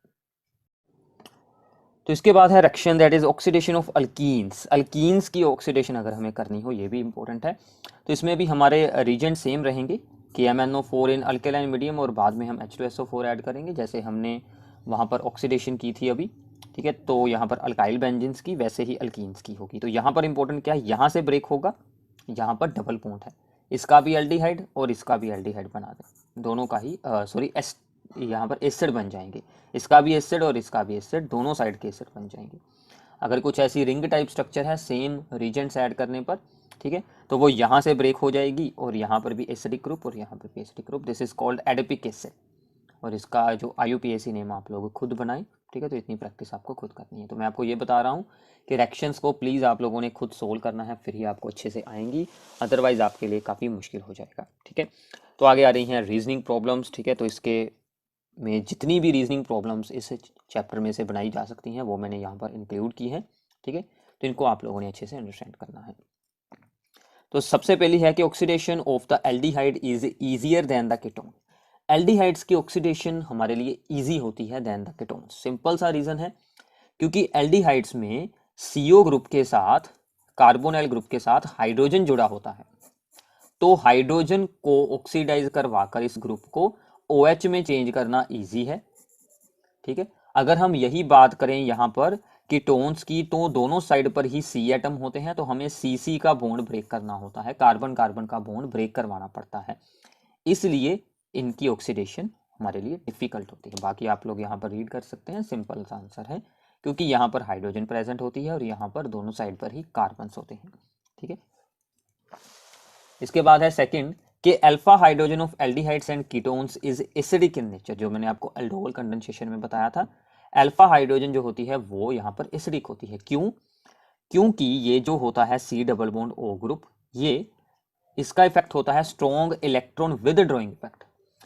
तो इसके बाद है reaction that is oxidation of alkenes. Alkenes की ऑक्सीडेशन अगर हमें करनी हो, ये भी इंपॉर्टेंट है। तो इसमें भी हमारे रीजेंट सेम रहेंगे, KMnO4 इन अल्केलाइन मीडियम, और बाद में हम H2SO4 ऐड करेंगे, जैसे हमने वहाँ पर ऑक्सीडेशन की थी अभी, ठीक है। तो यहाँ पर अल्काइल बेंजीन्स की वैसे ही अल्कीन्स की होगी। तो यहाँ पर इंपॉर्टेंट क्या है, यहाँ से ब्रेक होगा, यहाँ पर डबल बॉन्ड है, इसका भी एल्डिहाइड और इसका भी एल्डिहाइड बना दें, दोनों का ही सॉरी यहाँ पर एसिड बन जाएंगे, इसका भी एसिड और इसका भी एसिड, दोनों साइड के एसिड बन जाएंगे। अगर कुछ ऐसी रिंग टाइप स्ट्रक्चर है सेम रीजेंट्स ऐड करने पर, ठीक है, तो वो यहाँ से ब्रेक हो जाएगी और यहाँ पर भी एसिडिक ग्रुप और यहाँ पर भी acidic group, this is called adipic acid. और इसका जो IUPAC नेम आप लोग खुद बनाएं, ठीक है। तो इतनी प्रैक्टिस आपको खुद करनी है। तो मैं आपको ये बता रहा हूँ कि रिएक्शंस को प्लीज़ आप लोगों ने खुद सोल्व करना है, फिर ही आपको अच्छे से आएंगी, अदरवाइज आपके लिए काफ़ी मुश्किल हो जाएगा, ठीक है। तो आगे आ रही हैं रीजनिंग प्रॉब्लम्स, ठीक है। तो इसके में जितनी भी रीजनिंग प्रॉब्लम्स इस चैप्टर में से बनाई जा सकती हैं वो मैंने यहाँ पर इंक्लूड की हैं, ठीक है। तो इनको आप लोगों ने अच्छे से अंडरस्टैंड करना है। तो सबसे पहली है कि oxidation of the aldehyde is easier than the ketone. Aldehydes की ऑक्सीडेशन हमारे लिए ईजी होती है देन द कीटोन। सिंपल सा रीज़न है, क्योंकि एल्डिहाइड्स में CO ग्रुप के साथ कार्बोनिल ग्रुप के साथ हाइड्रोजन जुड़ा होता है, तो हाइड्रोजन को ऑक्सीडाइज करवाकर इस ग्रुप को OH में चेंज करना इजी है, ठीक है। अगर हम यही बात करें यहाँ पर कीटोन्स की, तो दोनों साइड पर ही C एटम होते हैं, तो हमें CC का बॉन्ड ब्रेक करना होता है, कार्बन कार्बन का बॉन्ड ब्रेक करवाना पड़ता है, इसलिए इनकी ऑक्सीडेशन हमारे लिए डिफिकल्ट होती है। बाकी आप लोग यहाँ पर रीड कर सकते हैं, सिंपल सा आंसर है, क्योंकि यहाँ पर हाइड्रोजन प्रेजेंट होती है और यहाँ पर दोनों साइड पर ही कार्बन होते हैं, ठीक है। इसके बाद है सेकंड कि alpha hydrogen of aldehydes and ketones is acidic in nature. जो मैंने आपको अल्डोल कंडेंसेशन में बताया था, अल्फा हाइड्रोजन जो होती है वो यहाँ पर एसिडिक होती है। क्यों? क्योंकि ये जो होता है C double bond O group, ये इसका इफेक्ट होता है strong electron with drawing effect.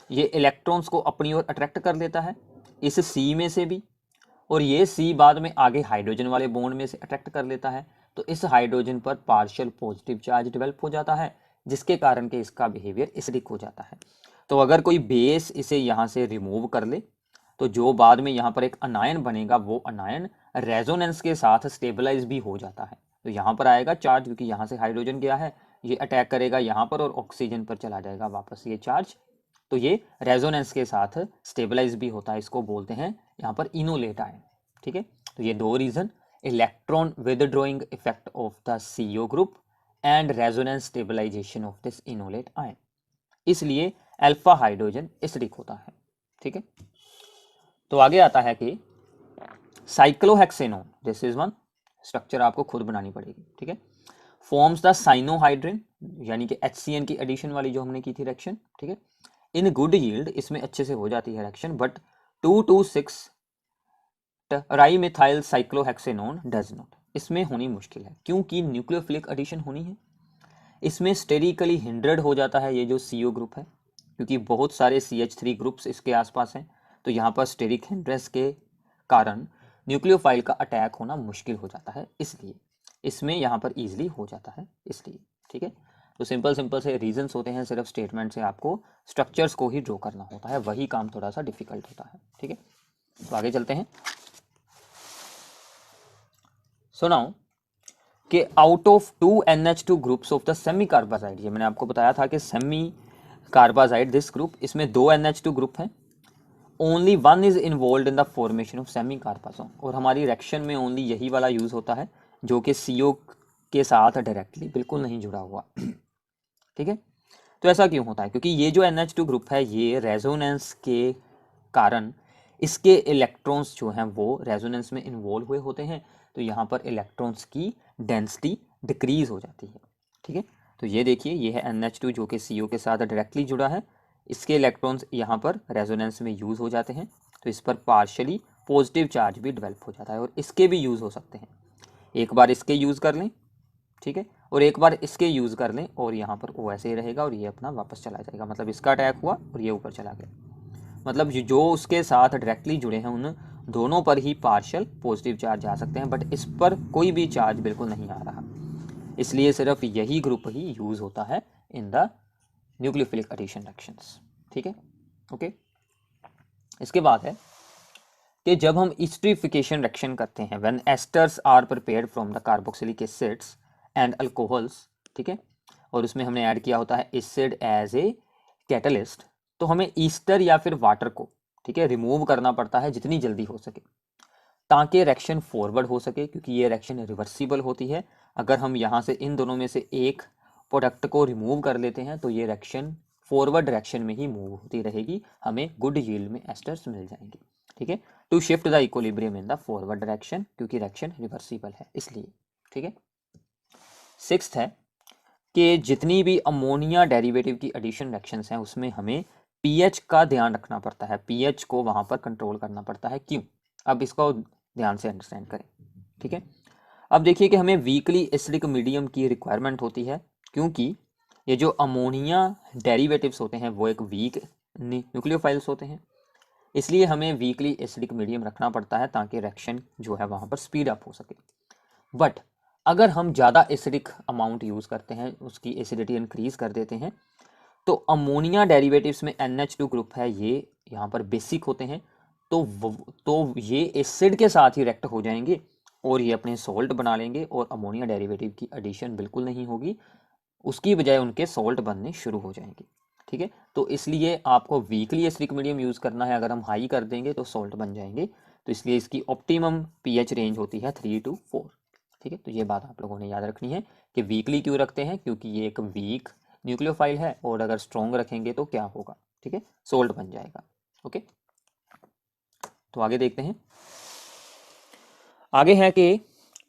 ये इलेक्ट्रॉन्स को अपनी ओर अट्रैक्ट कर लेता है इस C में से भी, और ये C बाद में आगे हाइड्रोजन वाले बॉन्ड में से अट्रैक्ट कर लेता है, तो इस हाइड्रोजन पर पार्शियल पॉजिटिव चार्ज डेवलप हो जाता है, जिसके कारण के इसका बिहेवियर एसिडिक हो जाता है। तो अगर कोई बेस इसे यहाँ से रिमूव कर ले, तो जो बाद में यहाँ पर एक अनायन बनेगा, वो अनायन रेजोनेंस के साथ स्टेबलाइज भी हो जाता है। तो यहाँ पर आएगा चार्ज, क्योंकि यहाँ से हाइड्रोजन गया है, ये अटैक करेगा यहाँ पर और ऑक्सीजन पर चला जाएगा वापस ये चार्ज, तो ये रेजोनेंस के साथ स्टेबलाइज भी होता है, इसको बोलते हैं यहाँ पर इनोलेट आयन, ठीक है। तो ये दो reason, electron withdrawing effect of the CO group and resonance stabilization of this enolate ion, इसलिए अल्फा हाइड्रोजन एसिडिक होता है, ठीक है। तो आगे आता है कि cyclohexanone, this is one structure आपको खुद बनानी पड़ेगी, ठीक है। फॉर्म्स द साइनोहाइड्रिन, यानी कि HCN की एडिशन वाली जो हमने की थी रिएक्शन, ठीक है। इन गुड यील्ड इसमें अच्छे से हो जाती है reaction, but 2,2,6 trimethyl cyclohexanone does not, इसमें होनी मुश्किल है, क्योंकि न्यूक्लियोफिलिक एडिशन होनी है। इसमें स्टेरिकली हिंड्रेड हो जाता है ये जो CO ग्रुप है, क्योंकि बहुत सारे CH3 ग्रुप्स इसके आसपास हैं, तो यहाँ पर स्टेरिक हिंड्रेस के कारण न्यूक्लियोफाइल का अटैक होना मुश्किल हो जाता है, इसलिए इसमें यहाँ पर ईजिली हो जाता है, इसलिए, ठीक है। तो सिंपल सिंपल से रीजंस होते हैं, सिर्फ स्टेटमेंट से आपको स्ट्रक्चर्स को ही ड्रॉ करना होता है, वही काम थोड़ा सा डिफिकल्ट होता है, ठीक है। तो आगे चलते हैं। सो नाउ कि out of 2 NH2 groups of the semi carbazide, ये मैंने आपको बताया था कि सेमी कार्बाजाइड दिस ग्रुप, इसमें 2 NH2 ग्रुप हैं, only one is involve in the formation of semi carbazone, और हमारी रिएक्शन में ओनली यही वाला यूज होता है जो कि CO के साथ डायरेक्टली बिल्कुल नहीं जुड़ा हुआ, ठीक है। तो ऐसा क्यों होता है? क्योंकि ये जो NH2 ग्रुप है ये रेजोनेंस के कारण इसके इलेक्ट्रॉन्स जो हैं वो रेजोनेंस में इन्वॉल्व हुए होते हैं, तो यहाँ पर इलेक्ट्रॉन्स की डेंसिटी डिक्रीज हो जाती है। ठीक है, तो ये देखिए ये है NH2 जो कि CO के साथ डायरेक्टली जुड़ा है, इसके इलेक्ट्रॉन्स यहाँ पर रेजोनेंस में यूज़ हो जाते हैं, तो इस पर पार्शली पॉजिटिव चार्ज भी डेवलप हो जाता है और इसके भी यूज़ हो सकते हैं। एक बार इसके यूज़ कर लें, ठीक है, और एक बार इसके यूज़ कर लें और यहाँ पर वो ऐसे ही रहेगा और ये अपना वापस चला जाएगा, मतलब इसका अटैक हुआ और ये ऊपर चला गया, मतलब जो उसके साथ डायरेक्टली जुड़े हैं उन दोनों पर ही पार्शियल पॉजिटिव चार्ज आ सकते हैं, बट इस पर कोई भी चार्ज बिल्कुल नहीं आ रहा, इसलिए सिर्फ यही ग्रुप ही यूज़ होता है in the nucleophilic addition reactions. ठीक है, ओके। इसके बाद है कि जब हम एस्टरिफिकेशन रिएक्शन करते हैं when esters are prepared from the carboxylic acids and alcohols, ठीक है, और उसमें हमने ऐड किया होता है एसिड एज ए कैटलिस्ट, तो हमें ईस्टर या फिर वाटर को, ठीक है, रिमूव करना पड़ता है जितनी जल्दी हो सके ताकि रिएक्शन फॉरवर्ड हो सके, क्योंकि ये रिएक्शन रिवर्सिबल होती है। अगर हम यहाँ से इन दोनों में से एक प्रोडक्ट को रिमूव कर लेते हैं तो ये रिएक्शन फॉरवर्ड डायरेक्शन में ही मूव होती रहेगी, हमें गुड यील्ड में एस्टर्स मिल जाएंगे। ठीक है, to shift the equilibrium in the forward direction, क्योंकि रिएक्शन रिवर्सिबल है इसलिए। ठीक है, सिक्स्थ है कि जितनी भी अमोनिया डेरिवेटिव की एडिशन रिएक्शंस हैं उसमें हमें पीएच का ध्यान रखना पड़ता है, पीएच को वहां पर कंट्रोल करना पड़ता है। क्यों? अब इसको ध्यान से अंडरस्टैंड करें। ठीक है, अब देखिए कि हमें वीकली एसिडिक मीडियम की रिक्वायरमेंट होती है, क्योंकि ये जो अमोनिया डेरिवेटिव्स होते हैं वो एक वीक न्यूक्लियोफाइल्स होते हैं, इसलिए हमें वीकली एसिडिक मीडियम रखना पड़ता है ताकि रिएक्शन जो है वहाँ पर स्पीड अप हो सके। बट अगर हम ज़्यादा एसिडिक अमाउंट यूज़ करते हैं, उसकी एसिडिटी इंक्रीज कर देते हैं, तो अमोनिया डेरिवेटिव्स में NH2 ग्रुप है ये यहाँ पर बेसिक होते हैं, तो ये एसिड के साथ ही रिएक्ट हो जाएंगे और ये अपने सॉल्ट बना लेंगे और अमोनिया डेरिवेटिव की एडिशन बिल्कुल नहीं होगी, उसकी बजाय उनके सॉल्ट बनने शुरू हो जाएंगे। ठीक है, तो इसलिए आपको वीकली एसिडिक मीडियम यूज़ करना है, अगर हम हाई कर देंगे तो सॉल्ट बन जाएंगे, तो इसलिए इसकी ऑप्टिमम पीएच रेंज होती है 3 to 4। ठीक है, तो ये बात आप लोगों ने याद रखनी है कि वीकली क्यों रखते हैं, क्योंकि ये एक वीक न्यूक्लियोफाइल है और अगर स्ट्रॉन्ग रखेंगे तो क्या होगा, ठीक है, सोल्ट बन जाएगा। ओके, तो आगे देखते हैं। आगे है कि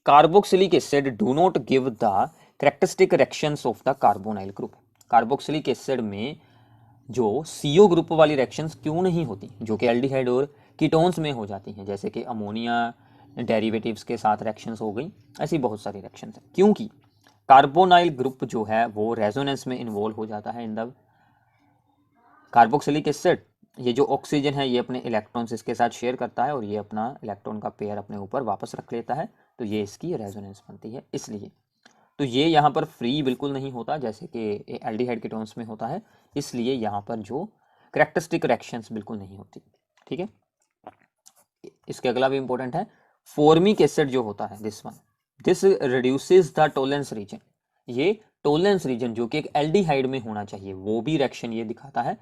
carboxylic acid do not give the characteristic reactions of the carbonyl group. Carboxylic acid में जो CO ग्रुप वाली रिएक्शंस क्यों नहीं होती, जो कि एल्डिहाइड और कीटोन्स में हो जाती हैं, जैसे कि अमोनिया डेरिवेटिव्स के साथ रिएक्शंस हो गई, ऐसी बहुत सारी रिएक्शंस हैं, क्योंकि कार्बोनाइल ग्रुप जो है वो रेजोनेंस में इन्वॉल्व हो जाता है इन द कार्बोक्सिलिक एसिड। ये जो ऑक्सीजन है ये अपने इलेक्ट्रॉन्स इसके साथ शेयर करता है और ये अपना इलेक्ट्रॉन का पेयर अपने ऊपर वापस रख लेता है, तो ये इसकी रेजोनेंस बनती है। इसलिए तो ये यहाँ पर फ्री बिल्कुल नहीं होता जैसे कि एल्डिहाइड कीटोन्स में होता है, इसलिए यहाँ पर जो कैरेक्टरिस्टिक रिएक्शंस बिल्कुल नहीं होती। ठीक है, इसके अगला भी इंपॉर्टेंट है, फॉर्मिक एसिड जो होता है this reduces the Tollens reagent. ये टॉलरेंस रीजन जो कि एक एल्डिहाइड में होना चाहिए वो भी रिएक्शन ये दिखाता है,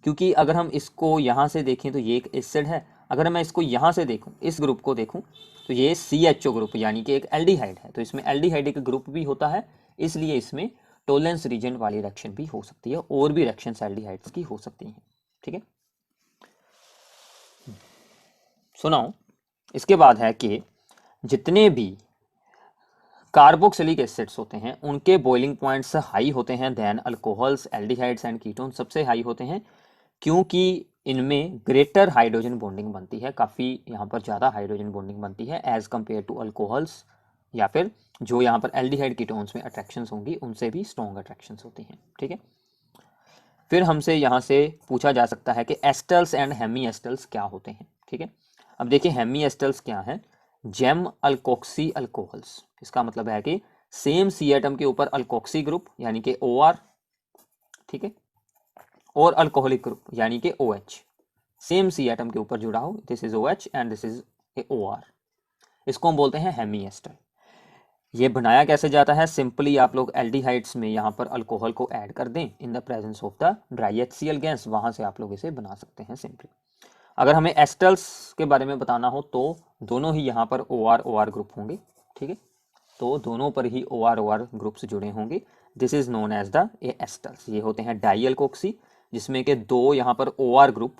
क्योंकि अगर हम इसको यहाँ से देखें तो ये एक एसिड है, अगर मैं इसको यहाँ से देखूँ, इस ग्रुप को देखूँ, तो ये CHO ग्रुप यानी कि एक एल्डिहाइड है, तो इसमें एल्डिहाइड एक ग्रुप भी होता है, इसलिए इसमें टॉलरेंस रीजन वाली रिएक्शन भी हो सकती है और भी रिएक्शंस एल्डिहाइड्स की हो सकती हैं। ठीक है, सुनाओ। इसके बाद है कि जितने भी कार्बोक्सिलिक एसिड्स होते हैं उनके बॉइलिंग पॉइंट्स हाई होते हैं than alcohols, aldehydes and ketone सबसे हाई होते हैं, क्योंकि इनमें ग्रेटर हाइड्रोजन बॉन्डिंग बनती है, काफ़ी यहाँ पर ज़्यादा हाइड्रोजन बॉन्डिंग बनती है एज कम्पेयर टू अल्कोहल्स, या फिर जो यहाँ पर एल्डिहाइड कीटोन्स में अट्रैक्शंस होंगी उनसे भी स्ट्रॉन्ग अट्रैक्शंस होती हैं। ठीक है, फिर हमसे यहाँ से पूछा जा सकता है कि एस्टल्स एंड हेमी एस्टल्स क्या होते हैं। ठीक है, अब देखिए हेमी एस्टल्स क्या है, जेम अल्कोक्सी अल्कोहल्स, इसका मतलब है कि सेम C एटम के ऊपर अल्कोक्सी ग्रुप यानी कि OR, ठीक है, और अल्कोहलिक ग्रुप यानी कि OH, सेम C एटम के ऊपर जुड़ा हो, this is OH and this is OR, इसको हम बोलते हैं हेमी एस्टर। ये बनाया कैसे जाता है, सिंपली आप लोग एल्डिहाइड्स में यहाँ पर अल्कोहल को ऐड कर दें इन the presence of the dry HCl gas, वहां से आप लोग इसे बना सकते हैं सिंपली। अगर हमें एस्टल्स के बारे में बताना हो तो दोनों ही यहाँ पर OR OR ग्रुप होंगे। ठीक है, तो दोनों पर ही OR ग्रुप्स जुड़े होंगे। This is known as the esters. ये होते हैं डाई अल्कोक्सी, जिसमें के दो यहाँ पर OR ग्रुप,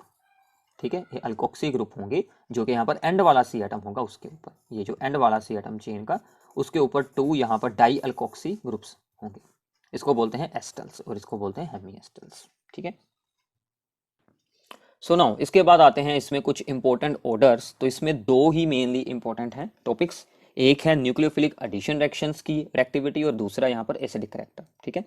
ठीक है, ये अल्कोक्सी ग्रुप होंगे, जो कि यहाँ पर एंड वाला सी एटम होगा उसके ऊपर, ये जो एंड वाला सी एटम चेन का, उसके ऊपर 2 यहाँ पर डाई अल्कोक्सी ग्रुप्स होंगे। इसको बोलते हैं एस्टल्स और इसको बोलते हैं हेमी एस्टल्स, ठीक है। सो नाउ इसके बाद आते हैं इसमें कुछ इंपॉर्टेंट ऑर्डर्स। तो इसमें दो ही मेनली इंपॉर्टेंट हैं टॉपिक्स, एक है न्यूक्लियोफिलिक एडिशन रिएक्शंस की रिएक्टिविटी और दूसरा यहाँ पर एसिडिक करेक्टर, ठीक है।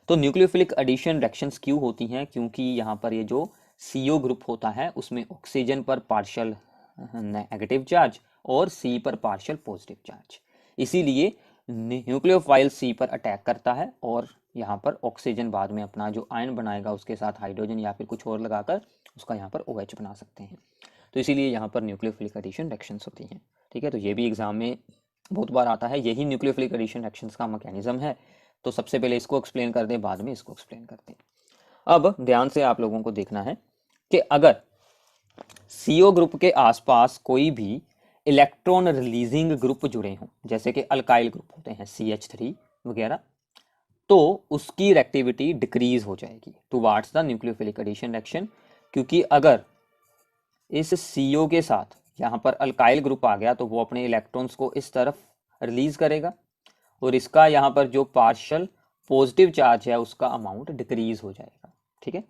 तो न्यूक्लियोफिलिक एडिशन रिएक्शंस क्यों होती हैं? क्योंकि यहाँ पर ये जो CO ग्रुप होता है उसमें ऑक्सीजन पर पार्शियल नेगेटिव चार्ज और C पर पार्शियल पॉजिटिव चार्ज, इसीलिए न्यूक्लियोफाइल C पर अटैक करता है और यहाँ पर ऑक्सीजन बाद में अपना जो आयन बनाएगा उसके साथ हाइड्रोजन या फिर कुछ और लगाकर उसका यहाँ पर OH बना सकते हैं। तो इसीलिए यहाँ पर न्यूक्लियोफिलिक एडिशन रिएक्शंस होती हैं, ठीक है। तो ये भी एग्जाम में बहुत बार आता है, यही न्यूक्लियोफिलिक एडिशन रिएक्शंस का मैकेनिज्म है। तो सबसे पहले इसको एक्सप्लेन कर दें, बाद में इसको एक्सप्लेन करते हैं। अब ध्यान से आप लोगों को देखना है कि अगर CO ग्रुप के आसपास कोई भी इलेक्ट्रॉन रिलीजिंग ग्रुप जुड़े हों, जैसे कि अल्काइल ग्रुप होते हैं CH3 वगैरह, तो उसकी रिएक्टिविटी डिक्रीज हो जाएगी towards the nucleophilic addition reaction. क्योंकि अगर इस CO के साथ यहाँ पर अल्काइल ग्रुप आ गया तो वो अपने इलेक्ट्रॉन्स को इस तरफ रिलीज करेगा और इसका यहाँ पर जो पार्शियल पॉजिटिव चार्ज है उसका अमाउंट डिक्रीज हो जाएगा, ठीक है।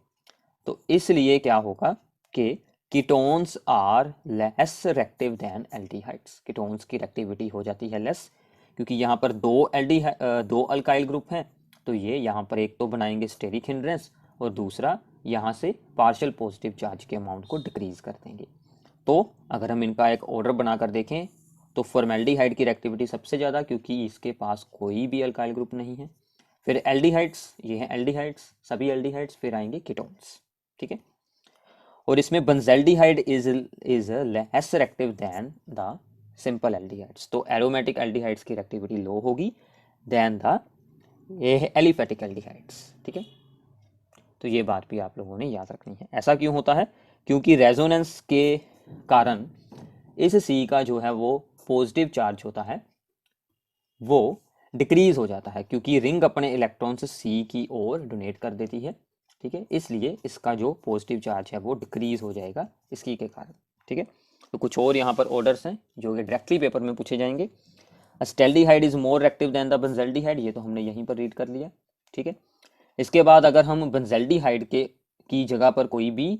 तो इसलिए क्या होगा कि ketones are less reactive than aldehydes, ketones की रिएक्टिविटी हो जाती है लेस, क्योंकि यहाँ पर दो अल्काइल ग्रुप हैं, तो ये यहाँ पर एक तो बनाएंगे स्टेरिक हिंड्रेंस और दूसरा यहाँ से पार्शियल पॉजिटिव चार्ज के अमाउंट को डिक्रीज कर देंगे। तो अगर हम इनका एक ऑर्डर बनाकर देखें तो फॉर्मेल्डिहाइड की रिएक्टिविटी सबसे ज़्यादा, क्योंकि इसके पास कोई भी अल्काइल ग्रुप नहीं है। फिर एल्डिहाइड्स, ये हैं एल्डिहाइड्स, सभी एल्डिहाइड्स, फिर आएंगे कीटोन्स, ठीक है। और इसमें benzaldehyde is less reactive than the simple aldehydes. तो एरोमेटिक एल्डिहाइड्स की रिएक्टिविटी लो होगी देन द एलिफेटिक एल्डिहाइड्स, ठीक है। तो ये बात भी आप लोगों ने याद रखनी है। ऐसा क्यों होता है? क्योंकि रेजोनेंस के कारण इस C का जो है वो पॉजिटिव चार्ज होता है वो डिक्रीज हो जाता है, क्योंकि रिंग अपने इलेक्ट्रॉन्स C की ओर डोनेट कर देती है, ठीक है। इसलिए इसका जो पॉजिटिव चार्ज है वो डिक्रीज हो जाएगा इसकी के कारण, ठीक है। तो कुछ और यहाँ पर ऑर्डर्स हैं जो कि डायरेक्टली पेपर में पूछे जाएंगे। Acetaldehyde is more reactive than the benzaldehyde, ये तो हमने यहीं पर रीड कर लिया, ठीक है। इसके बाद अगर हम बेंजल्डिहाइड की जगह पर कोई भी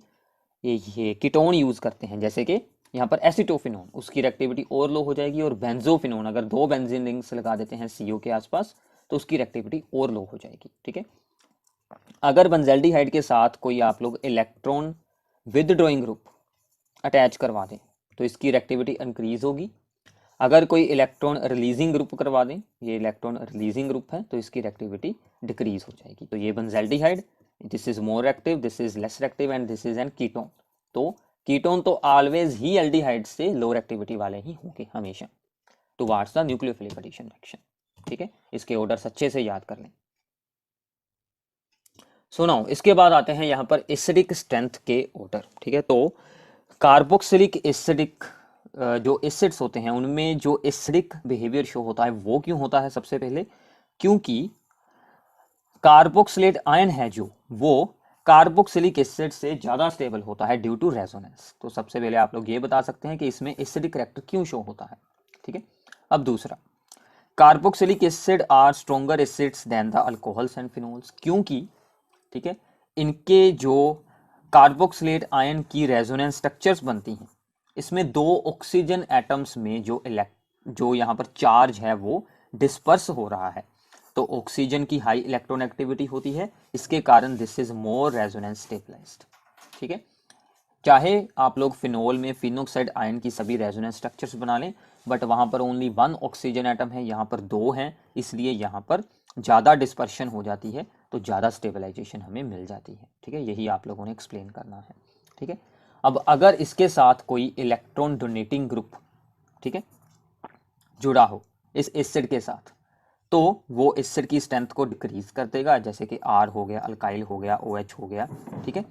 ये कीटोन यूज़ करते हैं, जैसे कि यहाँ पर एसिटोफिनोन, उसकी रिएक्टिविटी और लो हो जाएगी। और बेंजोफिनोन, अगर 2 बेंजीन रिंग्स लगा देते हैं CO के आसपास तो उसकी रिएक्टिविटी और लो हो जाएगी, ठीक है। अगर बेंजल्डिहाइड के साथ कोई आप लोग इलेक्ट्रॉन विदड्रॉइंग ग्रुप अटैच करवा दें तो इसकी रिएक्टिविटी इंक्रीज होगी। अगर कोई इलेक्ट्रॉन रिलीजिंग ग्रुप करवा दें, ये इलेक्ट्रॉन रिलीजिंग ग्रुप है, तो इसकी रिएक्टिविटी डिक्रीज हो जाएगी। तो ये benzaldehyde, this is more active, this is less reactive and this is an ketone. तो कीटोन तो ऑलवेज ही एल्डिहाइड से लोअर एक्टिविटी वाले ही होंगे हमेशा towards the nucleophilic addition reaction, ठीक है। इसके ऑर्डर्स अच्छे से याद कर लें। सो नाउ इसके बाद आते हैं यहाँ पर एसिडिक स्ट्रेंथ के ऑर्डर, ठीक है। तो कार्बोक्सिलिक एसिडिक जो एसिड्स होते हैं उनमें जो एसिडिक बिहेवियर शो होता है वो क्यों होता है? सबसे पहले क्योंकि कार्बोक्सिलेट आयन है जो वो कार्बोक्सिलिक एसिड से ज़्यादा स्टेबल होता है ड्यू टू रेजोनेंस। तो सबसे पहले आप लोग ये बता सकते हैं कि इसमें एसिडिक करैक्टर क्यों शो होता है, ठीक है। अब दूसरा, carboxylic acid are stronger acids than the alcohols and phenols, क्योंकि, ठीक है, इनके जो कार्बोक्सिलेट आयन की रेजोनेंस स्ट्रक्चर्स बनती हैं इसमें 2 ऑक्सीजन एटम्स में जो यहाँ पर चार्ज है वो डिस्पर्स हो रहा है, तो ऑक्सीजन की हाई इलेक्ट्रॉन एक्टिविटी होती है, इसके कारण this is more resonance stabilized, ठीक है। चाहे आप लोग फिनोल में फिनोक्साइड आयन की सभी रेजोनेंस स्ट्रक्चर्स बना लें, बट वहाँ पर ओनली 1 ऑक्सीजन एटम है, यहाँ पर 2 हैं, इसलिए यहाँ पर ज़्यादा डिस्पर्शन हो जाती है, तो ज़्यादा स्टेबलाइजेशन हमें मिल जाती है, ठीक है। यही आप लोगों ने एक्सप्लेन करना है, ठीक है। अब अगर इसके साथ कोई इलेक्ट्रॉन डोनेटिंग ग्रुप, ठीक है, जुड़ा हो इस एसिड के साथ, तो वो एसिड की स्ट्रेंथ को डिक्रीज कर देगा, जैसे कि R हो गया, अल्काइल हो गया, OH हो गया, ठीक है।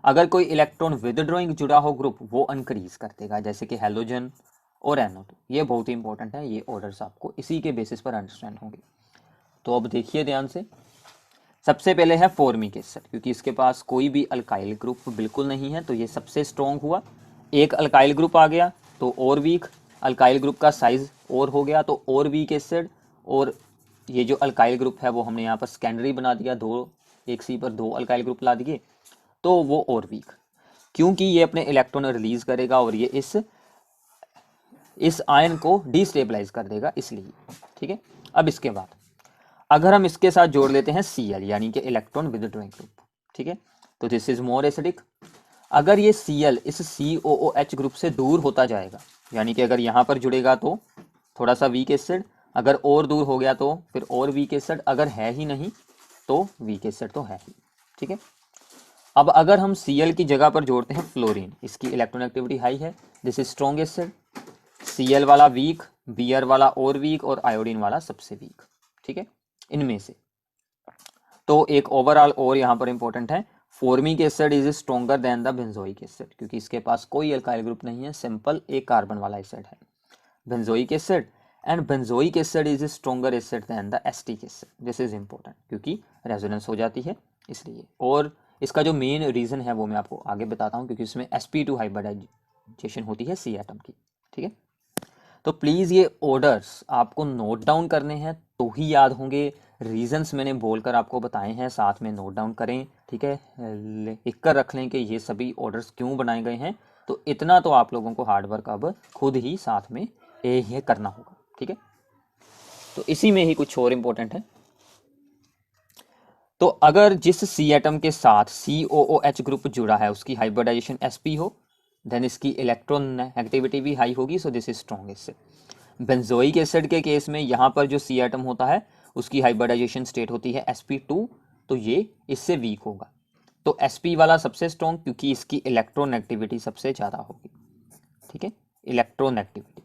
अगर कोई इलेक्ट्रॉन विदड्रॉइंग जुड़ा हो ग्रुप वो इंक्रीज कर देगा, जैसे कि हेलोजन और NO2। ये बहुत ही इंपॉर्टेंट है, ये ऑर्डर्स आपको इसी के बेसिस पर अंडरस्टैंड होंगे। तो अब देखिए ध्यान से, सबसे पहले है फॉर्मिक एसिड, क्योंकि इसके पास कोई भी अल्काइल ग्रुप बिल्कुल नहीं है, तो ये सबसे स्ट्रॉन्ग हुआ। एक अल्काइल ग्रुप आ गया तो और वीक, अल्काइल ग्रुप का साइज और हो गया तो और वीक एसिड, और ये जो अल्काइल ग्रुप है वो हमने यहाँ पर सेकेंडरी बना दिया, एक सी पर 2 अल्काइल ग्रुप ला दिए, तो वो और वीक, क्योंकि ये अपने इलेक्ट्रॉन रिलीज करेगा और ये इस आयन को डिस्टेबलाइज कर देगा, इसलिए। ठीक है, अब इसके बाद अगर हम इसके साथ जोड़ लेते हैं Cl, यानी कि इलेक्ट्रॉन विदड्रॉइंग ग्रुप, ठीक है, तो दिस इज मोर एसिडिक। अगर ये Cl इस COOH ग्रुप से दूर होता जाएगा, यानी कि अगर यहाँ पर जुड़ेगा तो थोड़ा सा वीक एसिड, अगर और दूर हो गया तो फिर और वीक एसिड, अगर है ही नहीं तो वीक एसिड तो है ही। ठीक है, अब अगर हम Cl की जगह पर जोड़ते हैं फ्लोरीन, इसकी इलेक्ट्रॉन एक्टिविटी हाई है, this is strong acid. Cl वाला वीक, Br वाला और वीक, और आयोडीन वाला सबसे वीक। ठीक है, इनमें से तो एक ओवरऑल और यहाँ पर इंपॉर्टेंट है, formic acid is stronger than the benzoic acid, क्योंकि इसके पास कोई अल्काइल ग्रुप नहीं है, सिंपल एक कार्बन वाला एसिड है benzoic acid, and benzoic acid is stronger acid than the acetic acid. This is important, क्योंकि रेजोनेंस हो जाती है इसलिए। और इसका जो मेन रीजन है वो मैं आपको आगे बताता हूँ, क्योंकि इसमें sp2 हाइब्रिडाइजेशन होती है C एटम की। ठीक है, तो प्लीज़ ये ऑर्डर्स आपको नोट डाउन करने हैं तो ही याद होंगे। रीजंस मैंने बोलकर आपको बताए हैं, साथ में नोट डाउन करें। ठीक है, लिख कर रख लें कि ये सभी ऑर्डर्स क्यों बनाए गए हैं, तो इतना तो आप लोगों को हार्डवर्क अब खुद ही साथ में ये करना होगा। ठीक है, तो इसी में ही कुछ और इम्पोर्टेंट है। तो अगर जिस C एटम के साथ COOH ग्रुप जुड़ा है उसकी हाइब्रिडाइजेशन sp हो, देन इसकी इलेक्ट्रॉन नेगेटिविटी भी हाई होगी, सो this is strong acid. Benzoic acid के केस में यहाँ पर जो C एटम होता है उसकी हाइब्रिडाइजेशन स्टेट होती है sp2, तो ये इससे वीक होगा। तो sp वाला सबसे स्ट्रॉन्ग, क्योंकि इसकी इलेक्ट्रॉन एक्टिविटी सबसे ज़्यादा होगी। ठीक है, इलेक्ट्रॉन एक्टिविटी,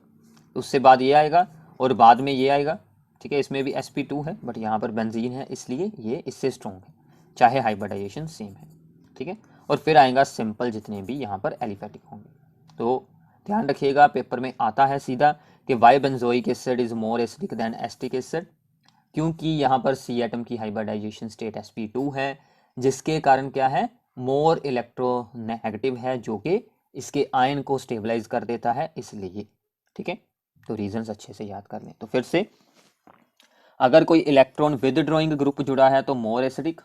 उससे बाद ये आएगा और बाद में ये आएगा। ठीक है, इसमें भी sp2 है, बट यहाँ पर बेंजीन है इसलिए ये इससे स्ट्रॉन्ग है, चाहे हाइब्रिडाइजेशन सेम है। ठीक है, और फिर आएगा सिंपल जितने भी यहाँ पर एलिफेटिक होंगे। तो ध्यान रखिएगा, पेपर में आता है सीधा कि why benzoic acid is more acidic than acetic acid, क्योंकि यहाँ पर C एटम की हाइब्रिडाइजेशन स्टेट sp2 है, जिसके कारण क्या है, मोर इलेक्ट्रोनेगेटिव है, जो कि इसके आयन को स्टेबलाइज कर देता है, इसलिए। ठीक है, तो रीजंस अच्छे से याद कर लें। तो फिर से, अगर कोई इलेक्ट्रॉन विदड्रॉइंग ग्रुप जुड़ा है तो मोर एसिडिक,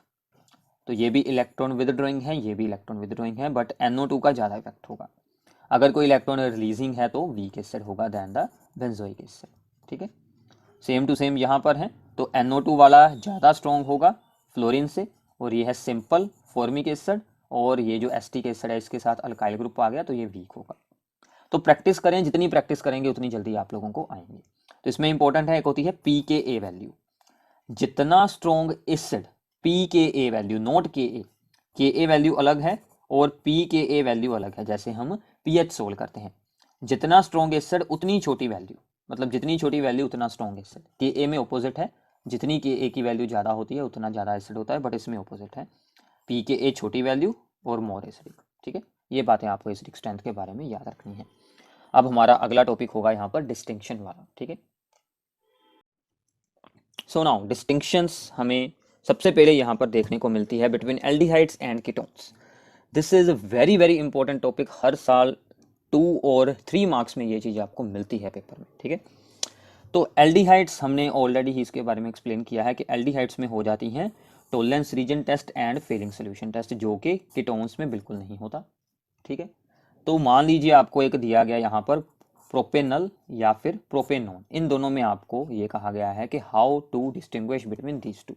तो ये भी इलेक्ट्रॉन विदड्रॉइंग है, ये भी इलेक्ट्रॉन विदड्रॉइंग है, बट NO2 का ज़्यादा इफेक्ट होगा। अगर कोई इलेक्ट्रॉन रिलीजिंग है तो वीक एसिड होगा देन द बेंजोइक एसिड। ठीक है, सेम टू सेम यहाँ पर है, तो NO2 वाला ज़्यादा स्ट्रॉन्ग होगा फ्लोरीन से, और ये है सिंपल फॉर्मिक एसिड, और ये जो एसिटिक एसिड है इसके साथ अल्काइल ग्रुप आ गया तो ये वीक होगा। तो प्रैक्टिस करें, जितनी प्रैक्टिस करेंगे उतनी जल्दी आप लोगों को आएंगे। तो इसमें इंपॉर्टेंट है, एक होती है pKa वैल्यू, जितना strong acid pKa value, not Ka value अलग है और pKa वैल्यू अलग है। जैसे हम pH सोल्व करते हैं, जितना स्ट्रॉन्ग एसिड उतनी छोटी वैल्यू, मतलब जितनी छोटी वैल्यू उतना स्ट्रॉन्ग एसिड। Ka में ऑपोजिट है, जितनी Ka की वैल्यू ज़्यादा होती है उतना ज़्यादा एसिड होता है, बट इसमें ऑपोजिट है, pKa छोटी वैल्यू और मोर एसिडिक। ठीक है, ये बातें आपको एसिडिक स्ट्रेंथ के बारे में याद रखनी है। अब हमारा अगला टॉपिक होगा यहाँ पर डिस्टिंक्शन वाला। ठीक है, सो नाउ डिस्टिंक्शंस हमें सबसे पहले यहाँ पर देखने को मिलती है between aldehydes and ketones. This is a very very important topic, हर साल 2 और 3 मार्क्स में ये चीज़ आपको मिलती है पेपर में। ठीक है, तो एल्डिहाइड्स हमने ऑलरेडी ही इसके बारे में एक्सप्लेन किया है कि एल्डिहाइड्स में हो जाती हैं Tollens reagent test and Fehling solution test, जो कि कीटोन्स में बिल्कुल नहीं होता। ठीक है, तो मान लीजिए आपको एक दिया गया यहाँ पर प्रोपेनल या फिर प्रोपेनोन, इन दोनों में आपको ये कहा गया है कि how to distinguish between these two.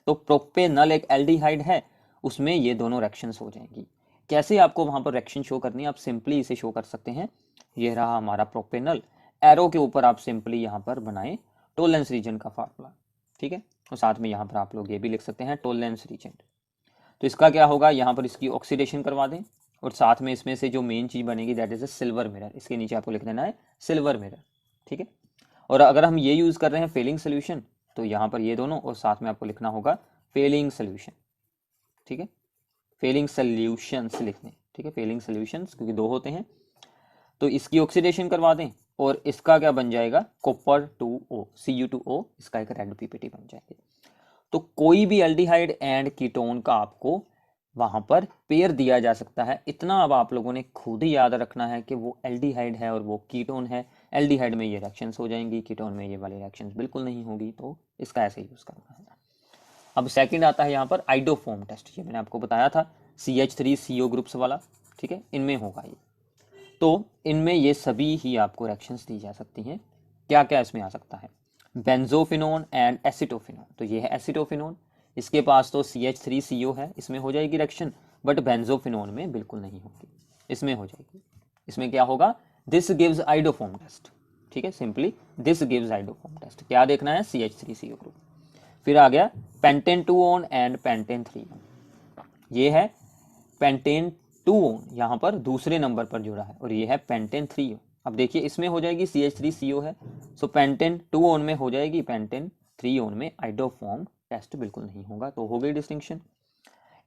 तो प्रोपेनल एक एल्डिहाइड है, उसमें ये दोनों रिएक्शंस हो जाएंगी। कैसे आपको वहाँ पर रिएक्शन शो करनी है, आप सिंपली इसे शो कर सकते हैं। ये रहा हमारा प्रोपेनल, एरो के ऊपर आप सिंपली यहाँ पर बनाएं टॉलरेंस रीजन का फार्मूला। ठीक है, और साथ में यहाँ पर आप लोग ये भी लिख सकते हैं टॉलरेंस रीजन। तो इसका क्या होगा, यहाँ पर इसकी ऑक्सीडेशन करवा दें, और साथ में इसमें से जो मेन चीज़ बनेगी that is a silver mirror, इसके नीचे आपको लिख देना है सिल्वर मिरर। ठीक है, और अगर हम ये यूज़ कर रहे हैं फेलिंग सोल्यूशन, तो यहाँ पर ये दोनों, और साथ में आपको लिखना होगा फेलिंग सोल्यूशन। ठीक है, फेलिंग सोल्यूशंस लिखने। ठीक है, फेलिंग सोल्यूशंस क्योंकि 2 होते हैं, तो इसकी ऑक्सीडेशन करवा दें और इसका क्या बन जाएगा, कॉपर 2O, Cu2O, इसका एक रेड पीपीटी बन जाएगी। तो कोई भी एल्डिहाइड एंड कीटोन का आपको वहां पर पेयर दिया जा सकता है। इतना अब आप लोगों ने खुद ही याद रखना है कि वो एल्डिहाइड है और वो कीटोन है। एल्डिहाइड में ये रिएक्शंस हो जाएंगी, कीटोन में ये वाली रिएक्शंस बिल्कुल नहीं होगी, तो इसका ऐसे यूज करना है। अब सेकंड आता है यहाँ पर आइडोफॉर्म टेस्ट, ये मैंने आपको बताया था CH3CO ग्रुप्स वाला, ठीक है, इनमें होगा ये। तो इनमें ये सभी ही आपको रिएक्शंस दी जा सकती हैं। क्या क्या इसमें आ सकता है, बेंजोफिनोन एंड एसिटोफिनोन, तो ये है एसिटोफिनोन, इसके पास तो CH3CO है, इसमें हो जाएगी रिएक्शन, बट बेंजोफिनोन में बिल्कुल नहीं होगी, इसमें हो जाएगी। इसमें क्या होगा, दिस गिव्स आइडोफॉर्म टेस्ट, ठीक है, simply this gives iodoform test. क्या देखना है, CH3CO ग्रुप। फिर आ गया पेंटेन 2 एंड पेंटेन 3, ये है पेंटेन 2 यहाँ पर दूसरे नंबर पर जुड़ा है, और ये है पेंटेन 3। अब देखिए इसमें हो जाएगी CH3CO है, सो पेंटेन 2 में हो जाएगी, पेंटेन 3 में आइडोफॉर्म टेस्ट बिल्कुल नहीं होगा, तो हो गई डिस्टिंक्शन।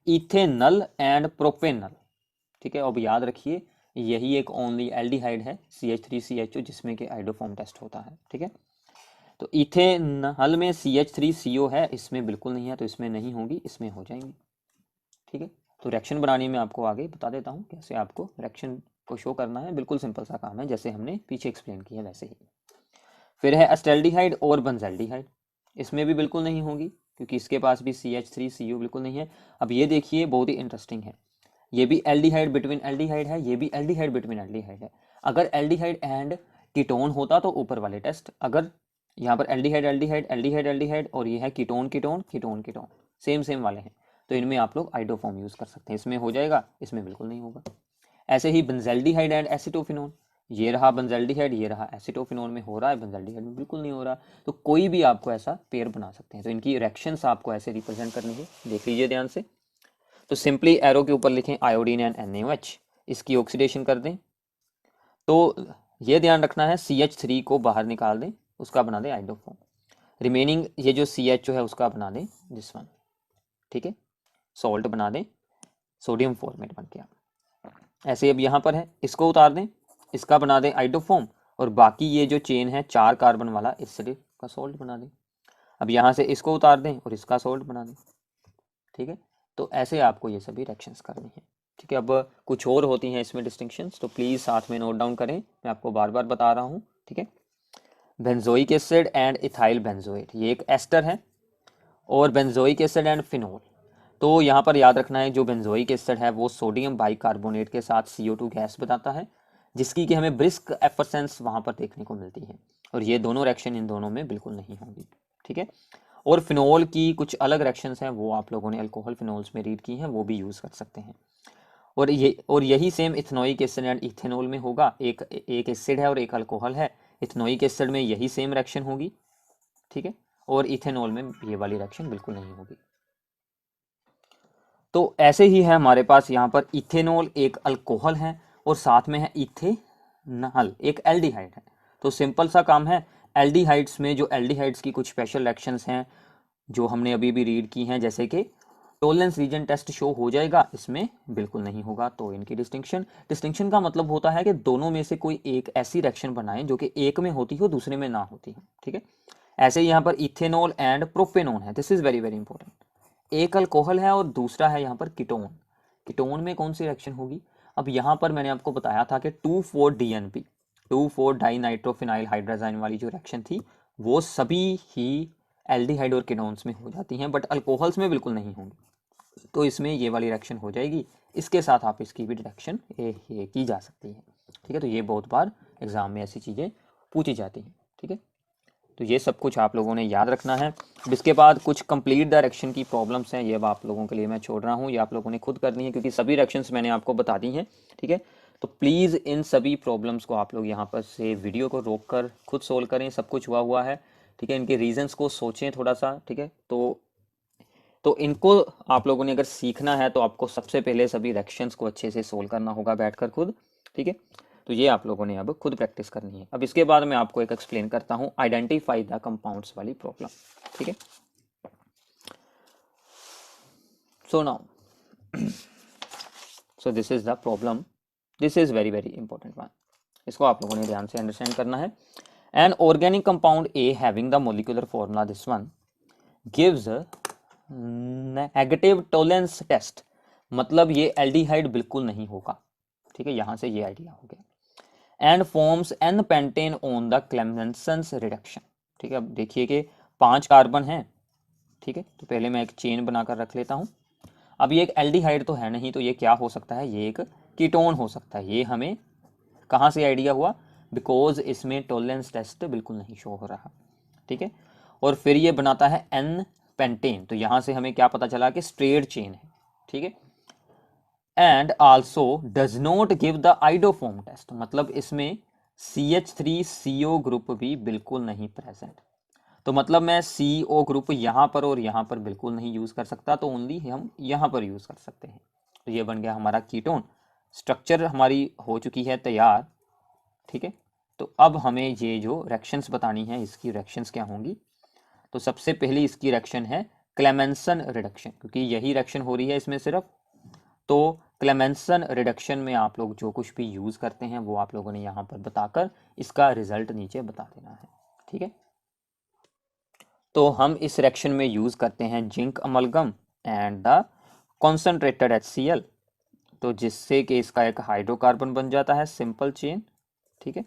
इथेनल एंड प्रोपेनल, ठीक है, अब याद रखिए यही एक ओनली एल्डिहाइड है CH3CHO जिसमें कि आइडोफॉर्म टेस्ट होता है, ठीक है। तो इथेनल में CH3CO है, इसमें बिल्कुल नहीं है, तो इसमें नहीं होगी, इसमें हो जाएंगी, ठीक है। तो रिएक्शन बनाने में आपको आगे बता देता हूँ कैसे आपको रिएक्शन को शो करना है, बिल्कुल सिंपल सा काम है, जैसे हमने पीछे एक्सप्लेन किया वैसे ही। फिर है एस्टेल्डिहाइड और बेंजल्डिहाइड, इसमें भी बिल्कुल नहीं होगी क्योंकि इसके पास भी CH3CO बिल्कुल नहीं है। अब ये देखिए बहुत ही इंटरेस्टिंग है, ये भी एल्डिहाइड बिटवीन एल्डिहाइड है, ये भी एल्डिहाइड बिटवीन एल्डिहाइड है। अगर एल्डिहाइड एंड कीटोन होता तो ऊपर वाले टेस्ट, अगर यहाँ पर एल्डिहाइड एल्डिहाइड एल्डिहाइड एल्डिहाइड और ये है ketone ketone ketone ketone, same same वाले हैं, तो इनमें आप लोग आइडोफॉर्म यूज कर सकते हैं, इसमें हो जाएगा, इसमें बिल्कुल नहीं होगा। ऐसे ही बेंजल्डिहाइड एंड एसिटोफिनोन, ये रहा बेंजल्डिहाइड, ये रहा एसिटोफिनोन में हो रहा है, बेंजल्डिहाइड में बिल्कुल नहीं हो रहा। तो कोई भी आपको ऐसा पेयर बना सकते हैं, तो इनकी रिएक्शंस आपको ऐसे रिप्रेजेंट करनी है, देख लीजिए ध्यान से। तो सिंपली एरो के ऊपर लिखें आयोडीन एंड NaOH, इसकी ऑक्सीडेशन कर दें, तो ये ध्यान रखना है CH3 को बाहर निकाल दें, उसका बना दें आइडोफॉर्म, रिमेनिंग ये जो CHO है उसका बना दें दिस वन, ठीक है, सॉल्ट बना दें, सोडियम फॉर्मेट बन गया। ऐसे अब यहाँ पर है, इसको उतार दें, इसका बना दें आइडोफॉर्म, और बाकी ये जो चेन है 4 कार्बन वाला, इससे का सॉल्ट बना दें। अब यहाँ से इसको उतार दें और इसका सॉल्ट बना दें, ठीक है। तो ऐसे आपको ये सभी रिएक्शंस करनी है, ठीक है। अब कुछ और होती हैं इसमें डिस्टिंक्शंस, तो प्लीज़ साथ में नोट डाउन करें, मैं आपको बार बार बता रहा हूँ, ठीक है। Benzoic acid and ethyl benzoate, ये एक एस्टर है, और बेंजोइक एसिड एंड फिनोल, तो यहाँ पर याद रखना है जो बेंजोइक एसिड है वो सोडियम बाइकार्बोनेट के साथ CO2 गैस बताता है, जिसकी कि हमें ब्रिस्क एफरसेंस वहाँ पर देखने को मिलती है, और ये दोनों रिएक्शन इन दोनों में बिल्कुल नहीं होंगी, ठीक है। और फिनोल की कुछ अलग रिएक्शंस हैं, वो आप लोगों ने अल्कोहल फिनोल्स में रीड की हैं, वो भी यूज़ कर सकते हैं। और यही same ethanoic acid and ethanol में होगा, एक एसिड है और एक अल्कोहल है, इथेनोइक एसिड में यही सेम रिएक्शन होगी, ठीक है, और इथेनॉल में ये वाली रिएक्शन बिल्कुल नहीं होगी। तो ऐसे ही है हमारे पास यहाँ पर इथेनॉल एक अल्कोहल है, और साथ में है इथेनॉल एक एल्डिहाइड है। तो सिंपल सा काम है, एल्डिहाइड्स में जो एल्डिहाइड्स की कुछ स्पेशल रिएक्शंस हैं जो हमने अभी भी रीड की हैं, जैसे कि टॉलरेंस रीजन टेस्ट शो हो जाएगा, इसमें बिल्कुल नहीं होगा, तो इनकी डिस्टिंक्शन का मतलब होता है कि दोनों में से कोई एक ऐसी रिएक्शन बनाएं जो कि एक में होती हो दूसरे में ना होती हो, ठीक है। ऐसे ही यहाँ पर इथेनॉल एंड प्रोपेनॉन है, this is very very important, एक अल्कोहल है और दूसरा है यहाँ पर कीटोन, कीटोन में कौन सी रिएक्शन होगी। अब यहाँ पर मैंने आपको बताया था कि 2,4-DNP 2,4-डाइनाइट्रोफिनाइल हाइड्राजाइन वाली जो रिएक्शन थी वो सभी ही एल्डिहाइड और कीटोन्स में हो जाती हैं, बट अल्कोहल्स में बिल्कुल नहीं होंगी, तो इसमें ये वाली रिएक्शन हो जाएगी, इसके साथ आप इसकी भी डिटेक्शन की जा सकती है, ठीक है। तो ये बहुत बार एग्जाम में ऐसी चीज़ें पूछी जाती हैं, ठीक है। तो ये सब कुछ आप लोगों ने याद रखना है। अब इसके बाद कुछ कंप्लीट डायरेक्शन की प्रॉब्लम्स हैं, ये अब आप लोगों के लिए मैं छोड़ रहा हूँ, ये आप लोगों ने खुद करनी है क्योंकि सभी डायरेक्शंस मैंने आपको बता दी हैं, ठीक है। तो प्लीज़ इन सभी प्रॉब्लम्स को आप लोग यहाँ पर से वीडियो को रोक कर खुद सोल्व करें, सब कुछ हुआ है, ठीक है। इनके रीजंस को सोचें थोड़ा सा, ठीक है। तो इनको आप लोगों ने अगर सीखना है तो आपको सबसे पहले सभी रिएक्शंस को अच्छे से सोल्व करना होगा बैठकर खुद, ठीक है। तो ये आप लोगों ने अब खुद प्रैक्टिस करनी है। अब इसके बाद मैं आपको एक एक्सप्लेन करता हूँ आइडेंटिफाई द कंपाउंड्स वाली प्रॉब्लम, ठीक है। So now so this is the problem, this is very very important one. इसको आप लोगों ने ध्यान से अंडरस्टैंड करना है। An organic compound A having the molecular formula this one gives negative Tollens test, मतलब ये एल्डिहाइड बिल्कुल नहीं होगा, ठीक है, यहां से ये आइडिया हो गया। And forms n pentane on the Clemmensen's reduction, ठीक है। अब देखिए कि 5 कार्बन है, ठीक है, तो पहले मैं एक चेन बनाकर रख लेता हूं। अब ये एक एल्डिहाइड तो है नहीं, तो ये क्या हो सकता है, ये एक कीटोन हो सकता है। ये हमें कहाँ से आइडिया हुआ, बिकॉज इसमें टॉलरेंस टेस्ट बिल्कुल नहीं शो हो रहा, ठीक है। और फिर ये बनाता है एन पेंटेन, तो यहां से हमें क्या पता चला कि स्ट्रेट चेन है, ठीक है। And also does not give the iodoform test, मतलब इसमें CH3CO ग्रुप भी बिल्कुल नहीं प्रेजेंट। तो मतलब मैं CO ग्रुप यहाँ पर और यहाँ पर बिल्कुल नहीं यूज कर सकता, तो ओनली हम यहाँ पर यूज कर सकते हैं। तो ये बन गया हमारा कीटोन। स्ट्रक्चर हमारी हो चुकी है तैयार, ठीक है। तो अब हमें ये जो रिएक्शंस बतानी है, इसकी रिएक्शंस क्या होंगी। तो सबसे पहली इसकी रिएक्शन है क्लेमेंसन रिडक्शन, क्योंकि यही रिएक्शन हो रही है इसमें सिर्फ। तो क्लेमेंसन रिडक्शन में आप लोग जो कुछ भी यूज करते हैं वो आप लोगों ने यहाँ पर बताकर इसका रिजल्ट नीचे बता देना है, ठीक है। तो हम इस रिएक्शन में यूज करते हैं zinc amalgam and the concentrated HCl, तो जिससे कि इसका एक हाइड्रोकार्बन बन जाता है सिंपल चेन, ठीक है।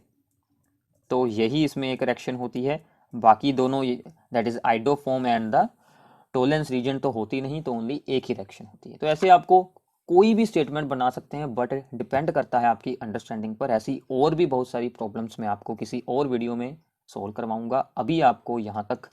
तो यही इसमें एक रिएक्शन होती है। बाकी दोनों that is iodoform and the Tollens reagent तो होती नहीं, तो ओनली एक ही रिएक्शन होती है। तो ऐसे आपको कोई भी स्टेटमेंट बना सकते हैं, बट डिपेंड करता है आपकी अंडरस्टैंडिंग पर। ऐसी और भी बहुत सारी प्रॉब्लम्स मैं आपको किसी और वीडियो में सोल्व करवाऊंगा। अभी आपको यहाँ तक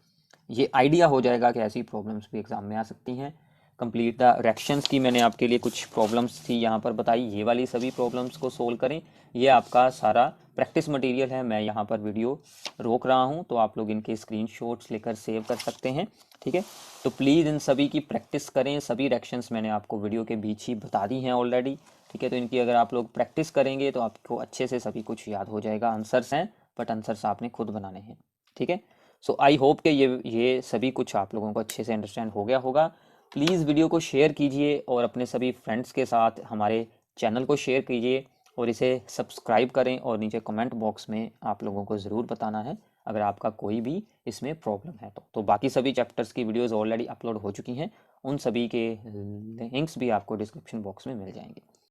ये आइडिया हो जाएगा कि ऐसी प्रॉब्लम्स भी एग्जाम में आ सकती हैं। कंप्लीट द रिएक्शंस की मैंने आपके लिए कुछ प्रॉब्लम्स थी यहाँ पर बताई, ये वाली सभी प्रॉब्लम्स को सोल्व करें। ये आपका सारा प्रैक्टिस मटेरियल है, मैं यहाँ पर वीडियो रोक रहा हूँ, तो आप लोग इनके स्क्रीनशॉट्स लेकर सेव कर सकते हैं, ठीक है। तो प्लीज़ इन सभी की प्रैक्टिस करें। सभी रिएक्शंस मैंने आपको वीडियो के बीच ही बता दी हैं ऑलरेडी, ठीक है। तो इनकी अगर आप लोग प्रैक्टिस करेंगे तो आपको अच्छे से सभी कुछ याद हो जाएगा। आंसर्स हैं, बट आंसर्स आपने खुद बनाने हैं, ठीक है। सो आई होप कि ये सभी कुछ आप लोगों को अच्छे से अंडरस्टैंड हो गया होगा। प्लीज़ वीडियो को शेयर कीजिए और अपने सभी फ्रेंड्स के साथ हमारे चैनल को शेयर कीजिए और इसे सब्सक्राइब करें। और नीचे कमेंट बॉक्स में आप लोगों को ज़रूर बताना है अगर आपका कोई भी इसमें प्रॉब्लम है तो बाकी सभी चैप्टर्स की वीडियोस ऑलरेडी अपलोड हो चुकी हैं, उन सभी के लिंक्स भी आपको डिस्क्रिप्शन बॉक्स में मिल जाएंगे।